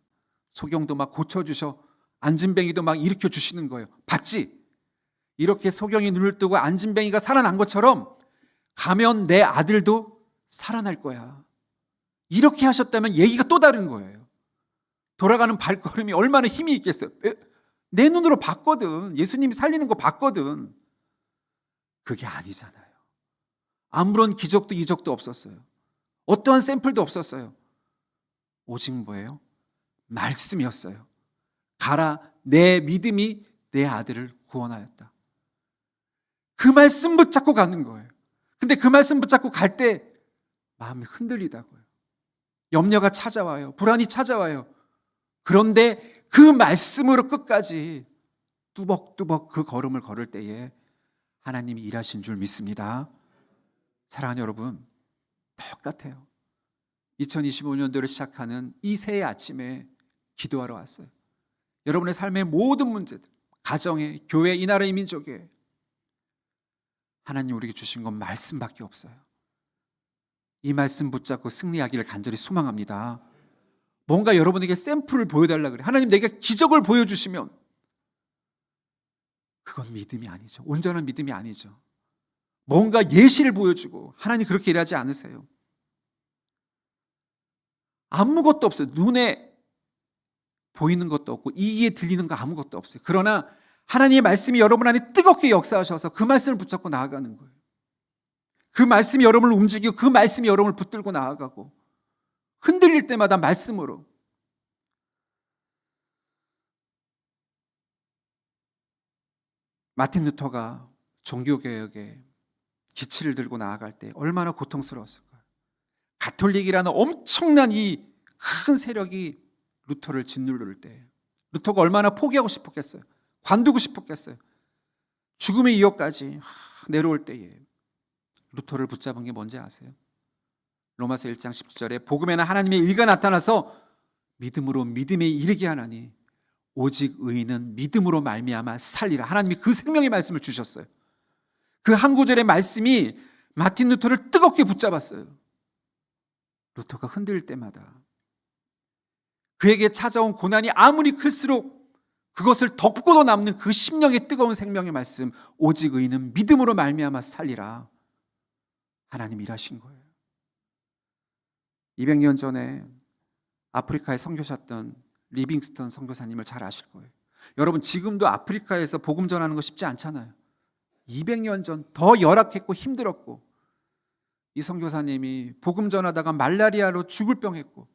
소경도 막 고쳐주셔. 안진뱅이도 막 일으켜 주시는 거예요. 봤지? 이렇게 소경이 눈을 뜨고 안진뱅이가 살아난 것처럼 가면 내 아들도 살아날 거야. 이렇게 하셨다면 얘기가 또 다른 거예요. 돌아가는 발걸음이 얼마나 힘이 있겠어요. 내 눈으로 봤거든. 예수님이 살리는 거 봤거든. 그게 아니잖아요. 아무런 기적도 이적도 없었어요. 어떠한 샘플도 없었어요. 오직 뭐예요? 말씀이었어요. 가라, 내 믿음이 내 아들을 구원하였다. 그 말씀 붙잡고 가는 거예요. 근데 그 말씀 붙잡고 갈 때 마음이 흔들리다고요. 염려가 찾아와요. 불안이 찾아와요. 그런데 그 말씀으로 끝까지 뚜벅뚜벅 그 걸음을 걸을 때에 하나님이 일하신 줄 믿습니다. 사랑하는 여러분, 똑같아요. 2025년도를 시작하는 이 새해 아침에 기도하러 왔어요. 여러분의 삶의 모든 문제들, 가정에, 교회, 이 나라의 민족에 하나님 우리에게 주신 건 말씀밖에 없어요. 이 말씀 붙잡고 승리하기를 간절히 소망합니다. 뭔가 여러분에게 샘플을 보여달라 그래. 하나님 내게 기적을 보여주시면 그건 믿음이 아니죠. 온전한 믿음이 아니죠. 뭔가 예시를 보여주고 하나님 그렇게 일하지 않으세요. 아무것도 없어요. 눈에 보이는 것도 없고 이에 들리는 거 아무것도 없어요. 그러나 하나님의 말씀이 여러분 안에 뜨겁게 역사하셔서 그 말씀을 붙잡고 나아가는 거예요. 그 말씀이 여러분을 움직이고 그 말씀이 여러분을 붙들고 나아가고 흔들릴 때마다 말씀으로. 마틴 루터가 종교개혁에 기치를 들고 나아갈 때 얼마나 고통스러웠을까요? 가톨릭이라는 엄청난 이 큰 세력이 루터를 짓누를 때 루터가 얼마나 포기하고 싶었겠어요. 관두고 싶었겠어요. 죽음의 위협까지 내려올 때에 루터를 붙잡은 게 뭔지 아세요? 로마서 1장 10절에 복음에는 하나님의 의가 나타나서 믿음으로 믿음에 이르게 하나니 오직 의인은 믿음으로 말미암아 살리라. 하나님이 그 생명의 말씀을 주셨어요. 그 한 구절의 말씀이 마틴 루터를 뜨겁게 붙잡았어요. 루터가 흔들릴 때마다 그에게 찾아온 고난이 아무리 클수록 그것을 덮고도 남는 그 심령의 뜨거운 생명의 말씀, 오직 의인은 믿음으로 말미암아 살리라. 하나님 일하신 거예요. 200년 전에 아프리카에 선교하셨던 리빙스턴 선교사님을 잘 아실 거예요. 여러분 지금도 아프리카에서 복음 전하는 거 쉽지 않잖아요. 200년 전 더 열악했고 힘들었고 이 선교사님이 복음 전하다가 말라리아로 죽을 병했고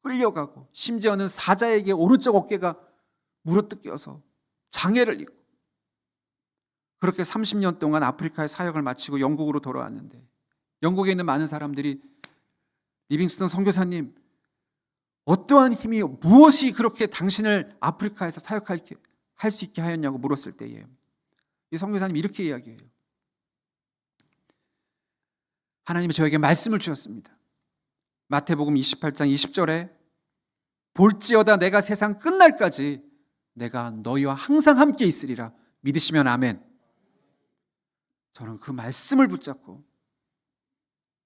끌려가고 심지어는 사자에게 오른쪽 어깨가 물어뜯겨서 장애를 입고 그렇게 30년 동안 아프리카의 사역을 마치고 영국으로 돌아왔는데 영국에 있는 많은 사람들이 리빙스턴 선교사님 어떠한 힘이 무엇이 그렇게 당신을 아프리카에서 사역할 수 있게 하였냐고 물었을 때에 이 선교사님이 이렇게 이야기해요. 하나님이 저에게 말씀을 주셨습니다. 마태복음 28장 20절에 볼지어다 내가 세상 끝날까지 내가 너희와 항상 함께 있으리라. 믿으시면 아멘. 저는 그 말씀을 붙잡고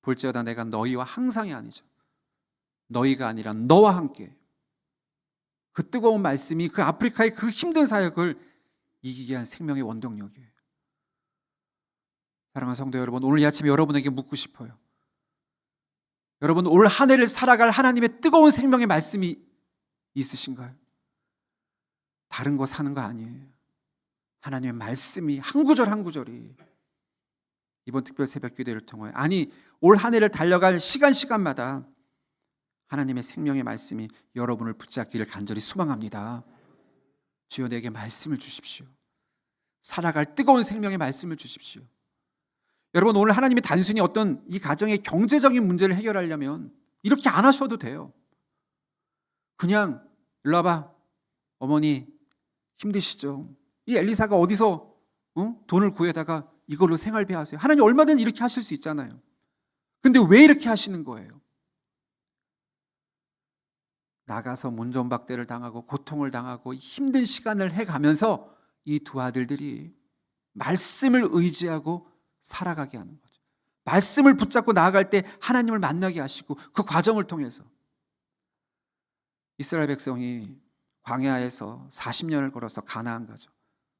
볼지어다 내가 너희와 항상이 아니죠. 너희가 아니라 너와 함께. 그 뜨거운 말씀이 그 아프리카의 그 힘든 사역을 이기게 한 생명의 원동력이에요. 사랑하는 성도 여러분, 오늘 이 아침에 여러분에게 묻고 싶어요. 여러분 올 한 해를 살아갈 하나님의 뜨거운 생명의 말씀이 있으신가요? 다른 거 사는 거 아니에요. 하나님의 말씀이 한 구절 한 구절이 이번 특별 새벽 기도를 통해 아니 올 한 해를 달려갈 시간마다 하나님의 생명의 말씀이 여러분을 붙잡기를 간절히 소망합니다. 주여 내게 말씀을 주십시오. 살아갈 뜨거운 생명의 말씀을 주십시오. 여러분 오늘 하나님이 단순히 어떤 이 가정의 경제적인 문제를 해결하려면 이렇게 안 하셔도 돼요. 그냥 일로 와봐. 어머니 힘드시죠? 이 엘리사가 어디서 돈을 구해다가 이걸로 생활비 하세요. 하나님 얼마든지 이렇게 하실 수 있잖아요. 근데 왜 이렇게 하시는 거예요? 나가서 문전박대를 당하고 고통을 당하고 힘든 시간을 해가면서 이 두 아들들이 말씀을 의지하고 살아가게 하는 거죠. 말씀을 붙잡고 나아갈 때 하나님을 만나게 하시고 그 과정을 통해서 이스라엘 백성이 광야에서 40년을 걸어서 가나안 가죠.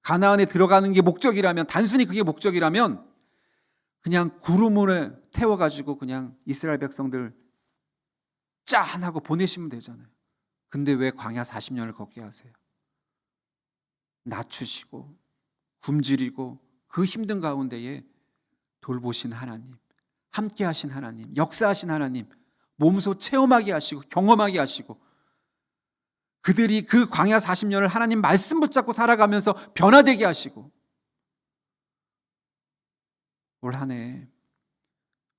가나안에 들어가는 게 목적이라면 단순히 그게 목적이라면 그냥 구름을 태워가지고 그냥 이스라엘 백성들 짠 하고 보내시면 되잖아요. 근데 왜 광야 40년을 걷게 하세요? 낮추시고 굶주리고 그 힘든 가운데에 돌보신 하나님, 함께 하신 하나님, 역사하신 하나님, 몸소 체험하게 하시고 경험하게 하시고 그들이 그 광야 40년을 하나님 말씀 붙잡고 살아가면서 변화되게 하시고 올 한 해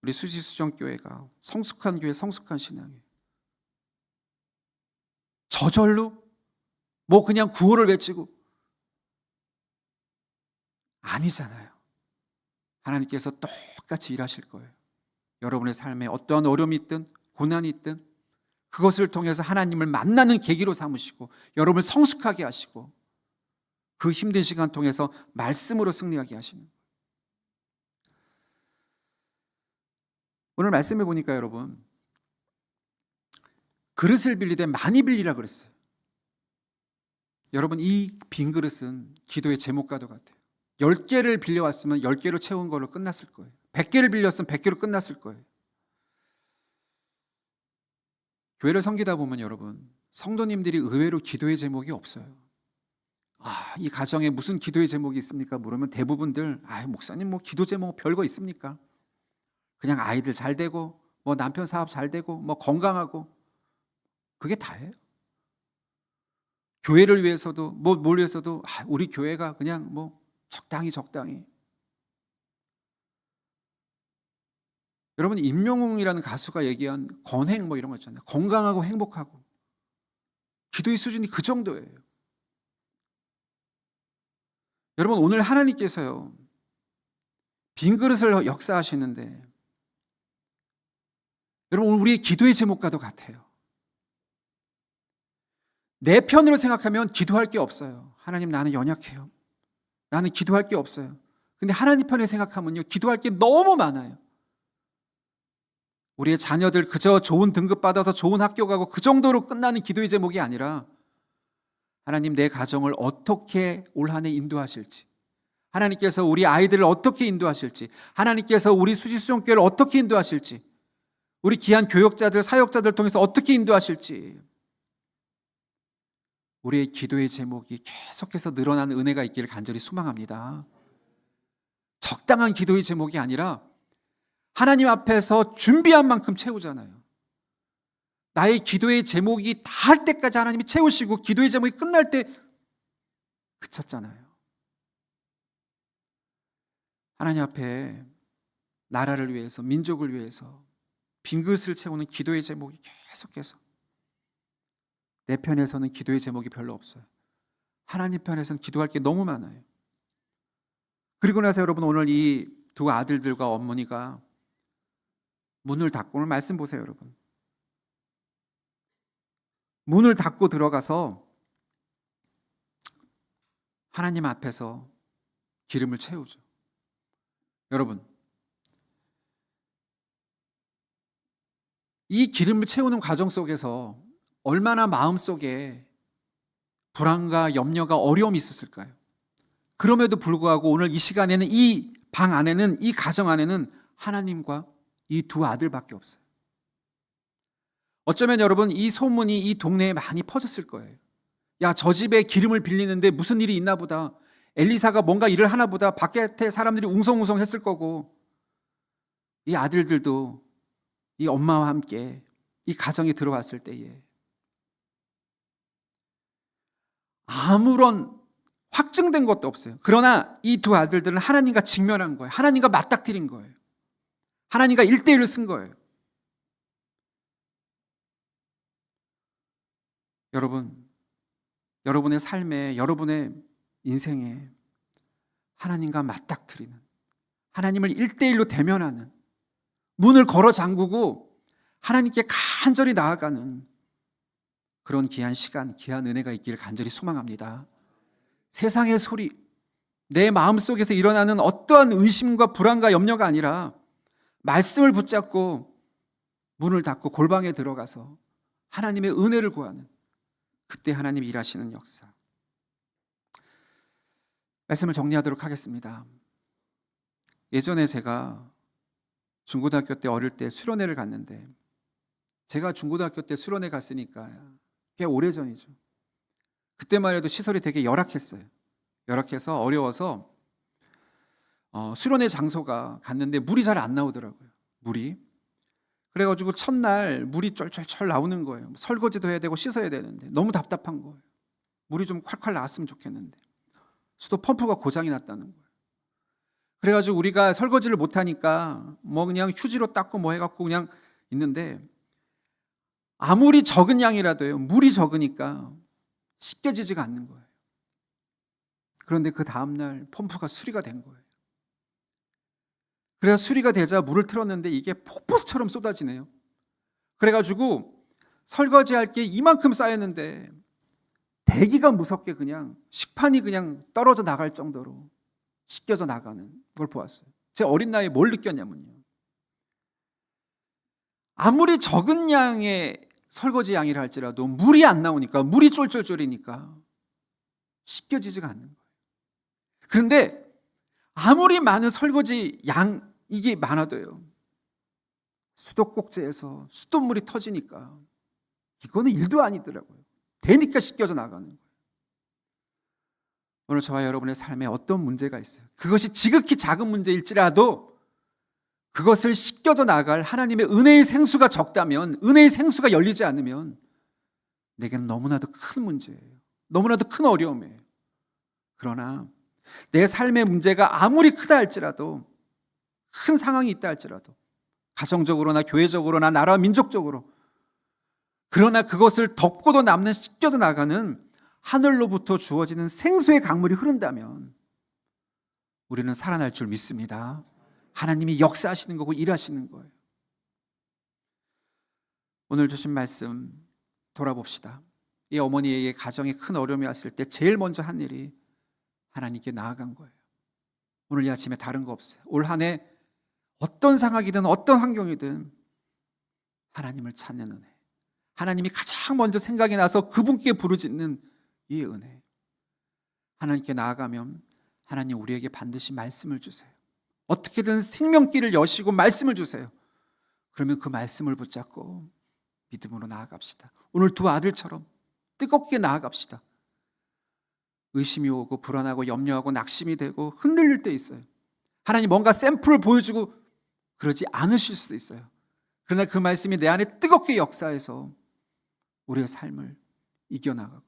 우리 수지수정교회가 성숙한 교회, 성숙한 신앙이에요. 저절로 뭐 그냥 구호를 외치고 아니잖아요. 하나님께서 똑같이 일하실 거예요. 여러분의 삶에 어떠한 어려움이 있든 고난이 있든 그것을 통해서 하나님을 만나는 계기로 삼으시고 여러분을 성숙하게 하시고 그 힘든 시간 통해서 말씀으로 승리하게 하시는 거예요. 오늘 말씀해 보니까 여러분 그릇을 빌리되 많이 빌리라 그랬어요. 여러분 이 빈 그릇은 기도의 제목과도 같아요. 10개를 빌려왔으면 10개로 채운 걸로 끝났을 거예요. 100개를 빌렸으면 100개로 끝났을 거예요. 교회를 섬기다 보면 여러분 성도님들이 의외로 기도의 제목이 없어요. 이 가정에 무슨 기도의 제목이 있습니까? 물으면 대부분들 목사님 뭐 기도 제목 별거 있습니까? 그냥 아이들 잘 되고 뭐 남편 사업 잘 되고 뭐 건강하고 그게 다예요. 교회를 위해서도 뭘 위해서도 우리 교회가 그냥 뭐 적당히 여러분 임영웅이라는 가수가 얘기한 건행 뭐 이런 거 있잖아요. 건강하고 행복하고 기도의 수준이 그 정도예요. 여러분 오늘 하나님께서요 빈 그릇을 역사하시는데 여러분 오늘 우리의 기도의 제목과도 같아요. 내 편으로 생각하면 기도할 게 없어요. 하나님 나는 연약해요. 나는 기도할 게 없어요. 근데 하나님 편에 생각하면요 기도할 게 너무 많아요. 우리의 자녀들 그저 좋은 등급 받아서 좋은 학교 가고 그 정도로 끝나는 기도의 제목이 아니라 하나님 내 가정을 어떻게 올 한 해 인도하실지, 하나님께서 우리 아이들을 어떻게 인도하실지, 하나님께서 우리 수지수종교회를 어떻게 인도하실지, 우리 귀한 교역자들 사역자들 통해서 어떻게 인도하실지, 우리의 기도의 제목이 계속해서 늘어나는 은혜가 있기를 간절히 소망합니다. 적당한 기도의 제목이 아니라 하나님 앞에서 준비한 만큼 채우잖아요. 나의 기도의 제목이 다 할 때까지 하나님이 채우시고 기도의 제목이 끝날 때 그쳤잖아요. 하나님 앞에 나라를 위해서 민족을 위해서 빈 그릇을 채우는 기도의 제목이 계속해서 내 편에서는 기도의 제목이 별로 없어요. 하나님 편에서는 기도할 게 너무 많아요. 그리고 나서 여러분 오늘 이 두 아들들과 어머니가 문을 닫고 오늘 말씀 보세요 여러분. 문을 닫고 들어가서 하나님 앞에서 기름을 채우죠. 여러분 이 기름을 채우는 과정 속에서 얼마나 마음속에 불안과 염려가 어려움이 있었을까요? 그럼에도 불구하고 오늘 이 시간에는 이 방 안에는 이 가정 안에는 하나님과 이 두 아들밖에 없어요. 어쩌면 여러분 이 소문이 이 동네에 많이 퍼졌을 거예요. 야, 저 집에 기름을 빌리는데 무슨 일이 있나 보다. 엘리사가 뭔가 일을 하나 보다. 바깥에 사람들이 웅성웅성 했을 거고 이 아들들도 이 엄마와 함께 이 가정에 들어왔을 때에 아무런 확증된 것도 없어요. 그러나 이 두 아들들은 하나님과 직면한 거예요. 하나님과 맞닥뜨린 거예요. 하나님과 1대1을 쓴 거예요. 여러분, 여러분의 삶에, 여러분의 인생에 하나님과 맞닥뜨리는, 하나님을 1대1로 대면하는, 문을 걸어 잠그고 하나님께 간절히 나아가는 그런 귀한 시간, 귀한 은혜가 있기를 간절히 소망합니다. 세상의 소리, 내 마음속에서 일어나는 어떠한 의심과 불안과 염려가 아니라 말씀을 붙잡고 문을 닫고 골방에 들어가서 하나님의 은혜를 구하는, 그때 하나님이 일하시는 역사. 말씀을 정리하도록 하겠습니다. 예전에 제가 중고등학교 때 어릴 때 수련회를 갔는데, 제가 중고등학교 때 수련회 갔으니까 꽤 오래전이죠. 그때만 해도 시설이 되게 열악했어요. 열악해서 어려워서 수련회 장소가 갔는데 물이 잘 안 나오더라고요. 물이. 그래가지고 첫날 물이 쫄쫄쫄 나오는 거예요. 설거지도 해야 되고 씻어야 되는데 너무 답답한 거예요. 물이 좀 콸콸 나왔으면 좋겠는데 수도 펌프가 고장이 났다는 거예요. 그래가지고 우리가 설거지를 못하니까 뭐 그냥 휴지로 닦고 뭐 해갖고 그냥 있는데 아무리 적은 양이라도요, 물이 적으니까 씻겨지지가 않는 거예요. 그런데 그 다음날 펌프가 수리가 된 거예요. 그래서 수리가 되자 물을 틀었는데 이게 폭포수처럼 쏟아지네요. 그래가지고 설거지할 게 이만큼 쌓였는데 대기가 무섭게 그냥 식판이 그냥 떨어져 나갈 정도로 씻겨져 나가는 걸 보았어요. 제 어린 나이에 뭘 느꼈냐면요, 아무리 적은 양의 설거지 양이라 할지라도 물이 안 나오니까, 물이 쫄쫄쫄이니까 씻겨지지가 않는 거예요. 그런데 아무리 많은 설거지 양 이게 많아도요, 수도꼭지에서 수돗물이 터지니까 이거는 일도 아니더라고요. 되니까 씻겨져 나가는 거예요. 오늘 저와 여러분의 삶에 어떤 문제가 있어요, 그것이 지극히 작은 문제일지라도 그것을 씻겨져 나갈 하나님의 은혜의 생수가 적다면, 은혜의 생수가 열리지 않으면 내게는 너무나도 큰 문제예요. 너무나도 큰 어려움이에요. 그러나 내 삶의 문제가 아무리 크다 할지라도, 큰 상황이 있다 할지라도, 가정적으로나 교회적으로나 나라 민족적으로, 그러나 그것을 덮고도 남는, 씻겨져 나가는 하늘로부터 주어지는 생수의 강물이 흐른다면 우리는 살아날 줄 믿습니다. 하나님이 역사하시는 거고 일하시는 거예요. 오늘 주신 말씀 돌아봅시다. 이 어머니에게 가정에 큰 어려움이 왔을 때 제일 먼저 한 일이 하나님께 나아간 거예요. 오늘 이 아침에 다른 거 없어요. 올 한 해 어떤 상황이든 어떤 환경이든 하나님을 찾는 은혜, 하나님이 가장 먼저 생각이 나서 그분께 부르짖는 이 은혜. 하나님께 나아가면 하나님 우리에게 반드시 말씀을 주세요. 어떻게든 생명길을 여시고 말씀을 주세요. 그러면 그 말씀을 붙잡고 믿음으로 나아갑시다. 오늘 두 아들처럼 뜨겁게 나아갑시다. 의심이 오고 불안하고 염려하고 낙심이 되고 흔들릴 때 있어요. 하나님 뭔가 샘플을 보여주고 그러지 않으실 수도 있어요. 그러나 그 말씀이 내 안에 뜨겁게 역사해서 우리의 삶을 이겨나가고,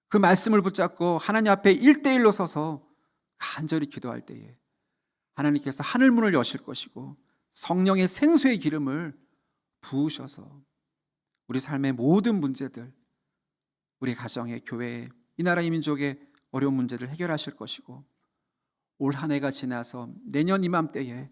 그 말씀을 붙잡고 하나님 앞에 1대1로 서서 간절히 기도할 때에 하나님께서 하늘문을 여실 것이고 성령의 생수의 기름을 부으셔서 우리 삶의 모든 문제들, 우리 가정의, 교회의, 이 나라의, 민족의 어려운 문제를 해결하실 것이고, 올 한 해가 지나서 내년 이맘때에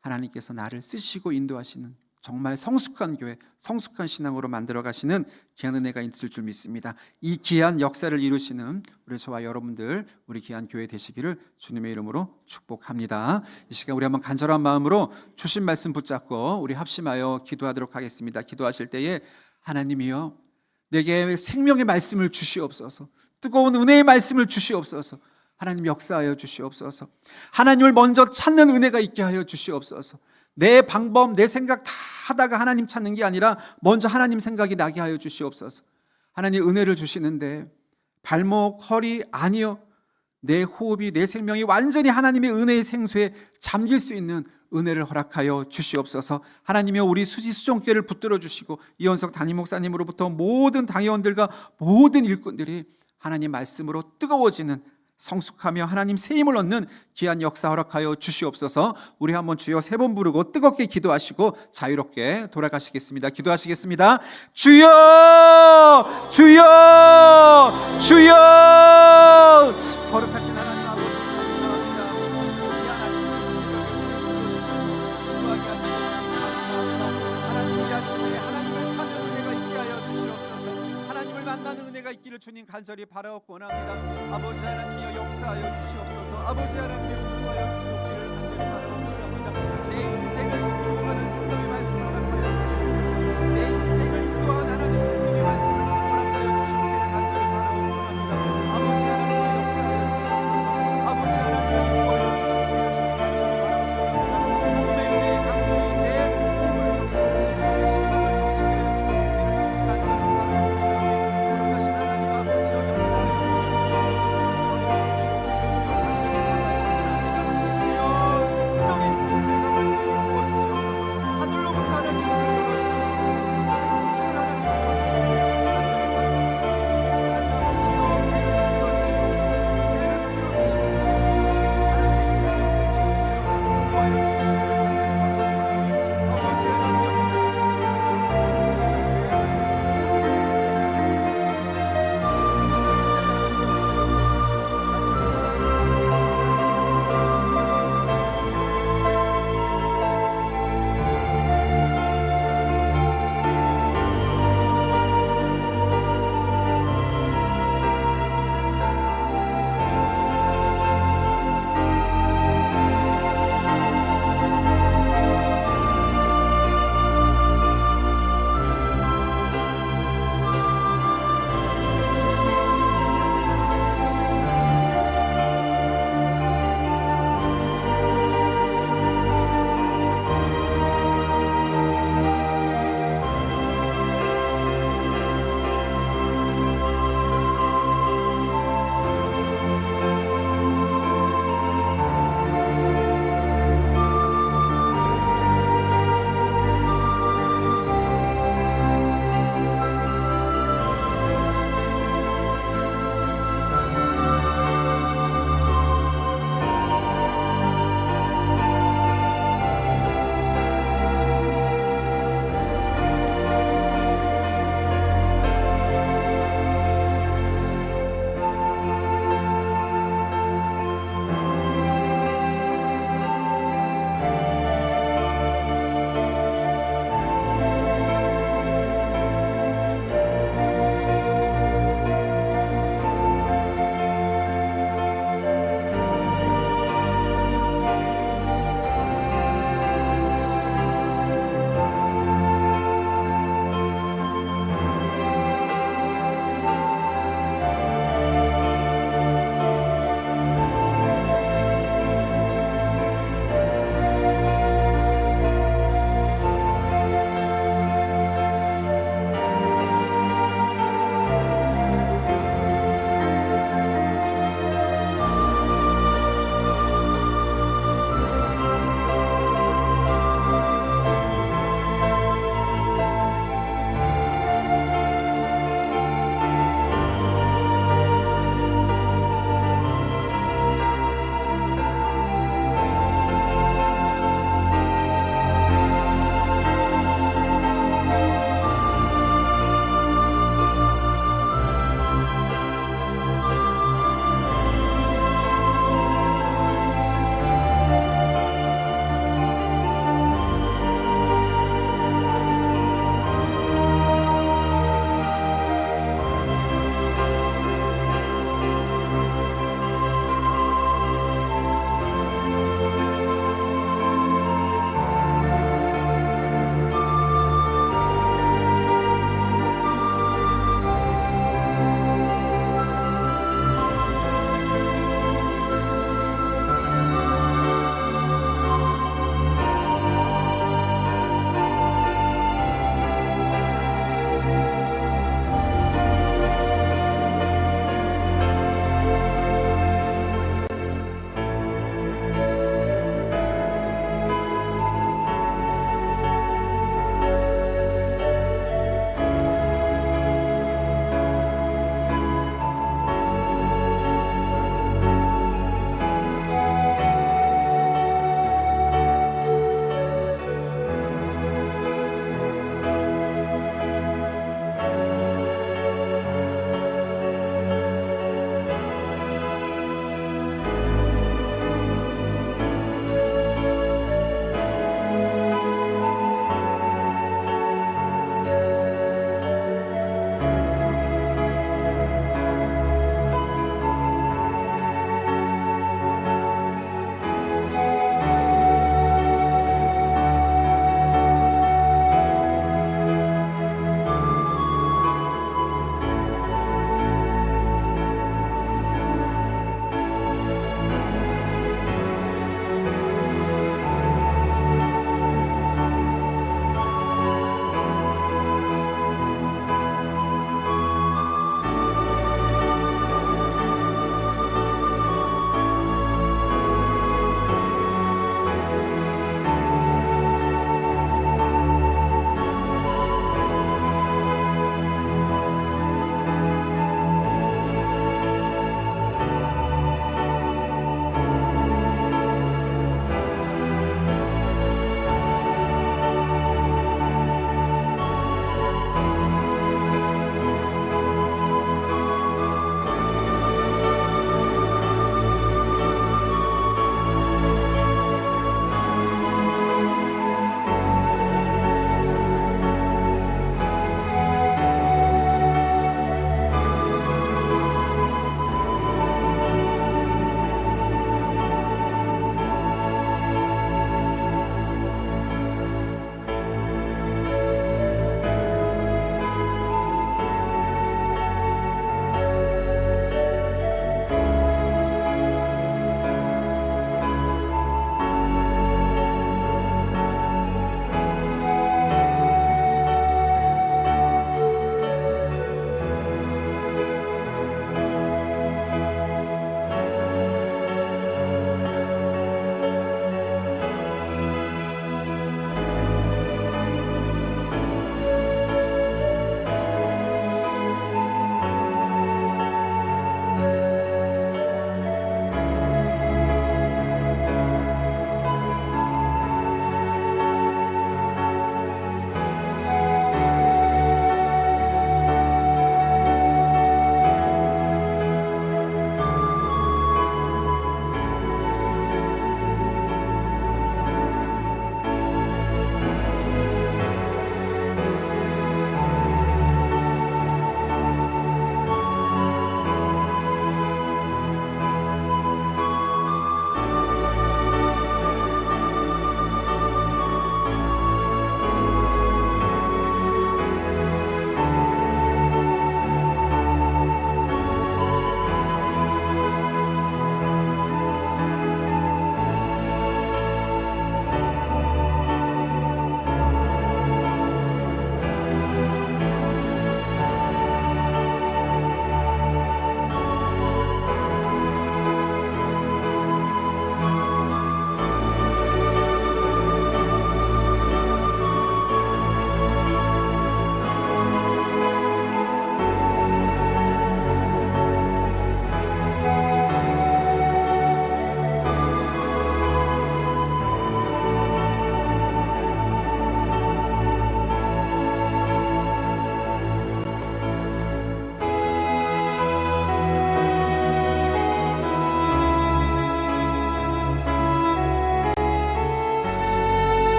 하나님께서 나를 쓰시고 인도하시는 정말 성숙한 교회, 성숙한 신앙으로 만들어 가시는 귀한 은혜가 있을 줄 믿습니다. 이 귀한 역사를 이루시는 우리 저와 여러분들, 우리 귀한 교회 되시기를 주님의 이름으로 축복합니다. 이 시간 우리 한번 간절한 마음으로 주신 말씀 붙잡고 우리 합심하여 기도하도록 하겠습니다. 기도하실 때에 하나님이여 내게 생명의 말씀을 주시옵소서, 뜨거운 은혜의 말씀을 주시옵소서, 하나님 역사하여 주시옵소서, 하나님을 먼저 찾는 은혜가 있게 하여 주시옵소서. 내 방법, 내 생각 다 하다가 하나님 찾는 게 아니라 먼저 하나님 생각이 나게 하여 주시옵소서. 하나님 은혜를 주시는데 발목, 허리, 아니요, 내 호흡이, 내 생명이 완전히 하나님의 은혜의 생수에 잠길 수 있는 은혜를 허락하여 주시옵소서. 하나님이여 우리 수지 수종교회를 붙들어 주시고 이원석 담임 목사님으로부터 모든 당회원들과 모든 일꾼들이 하나님 말씀으로 뜨거워지는, 성숙하며 하나님 새 힘을 얻는 귀한 역사 허락하여 주시옵소서. 우리 한번 주여 3번 부르고 뜨겁게 기도하시고 자유롭게 돌아가시겠습니다. 기도하시겠습니다. 주여, 주여, 주여. 거룩하신 하나님 아버지 감사합니다. 귀한 아침에 감사합니다. 하나님 이 아침에 하나님을 찾는 은혜가 있게 하여 주시옵소서. 하나님을 만나는 은혜가 있기를 주님 간절히 바라옵고 원합니다. 아버지 하나님이여 역사하여 주시옵소서. 아버지 하나님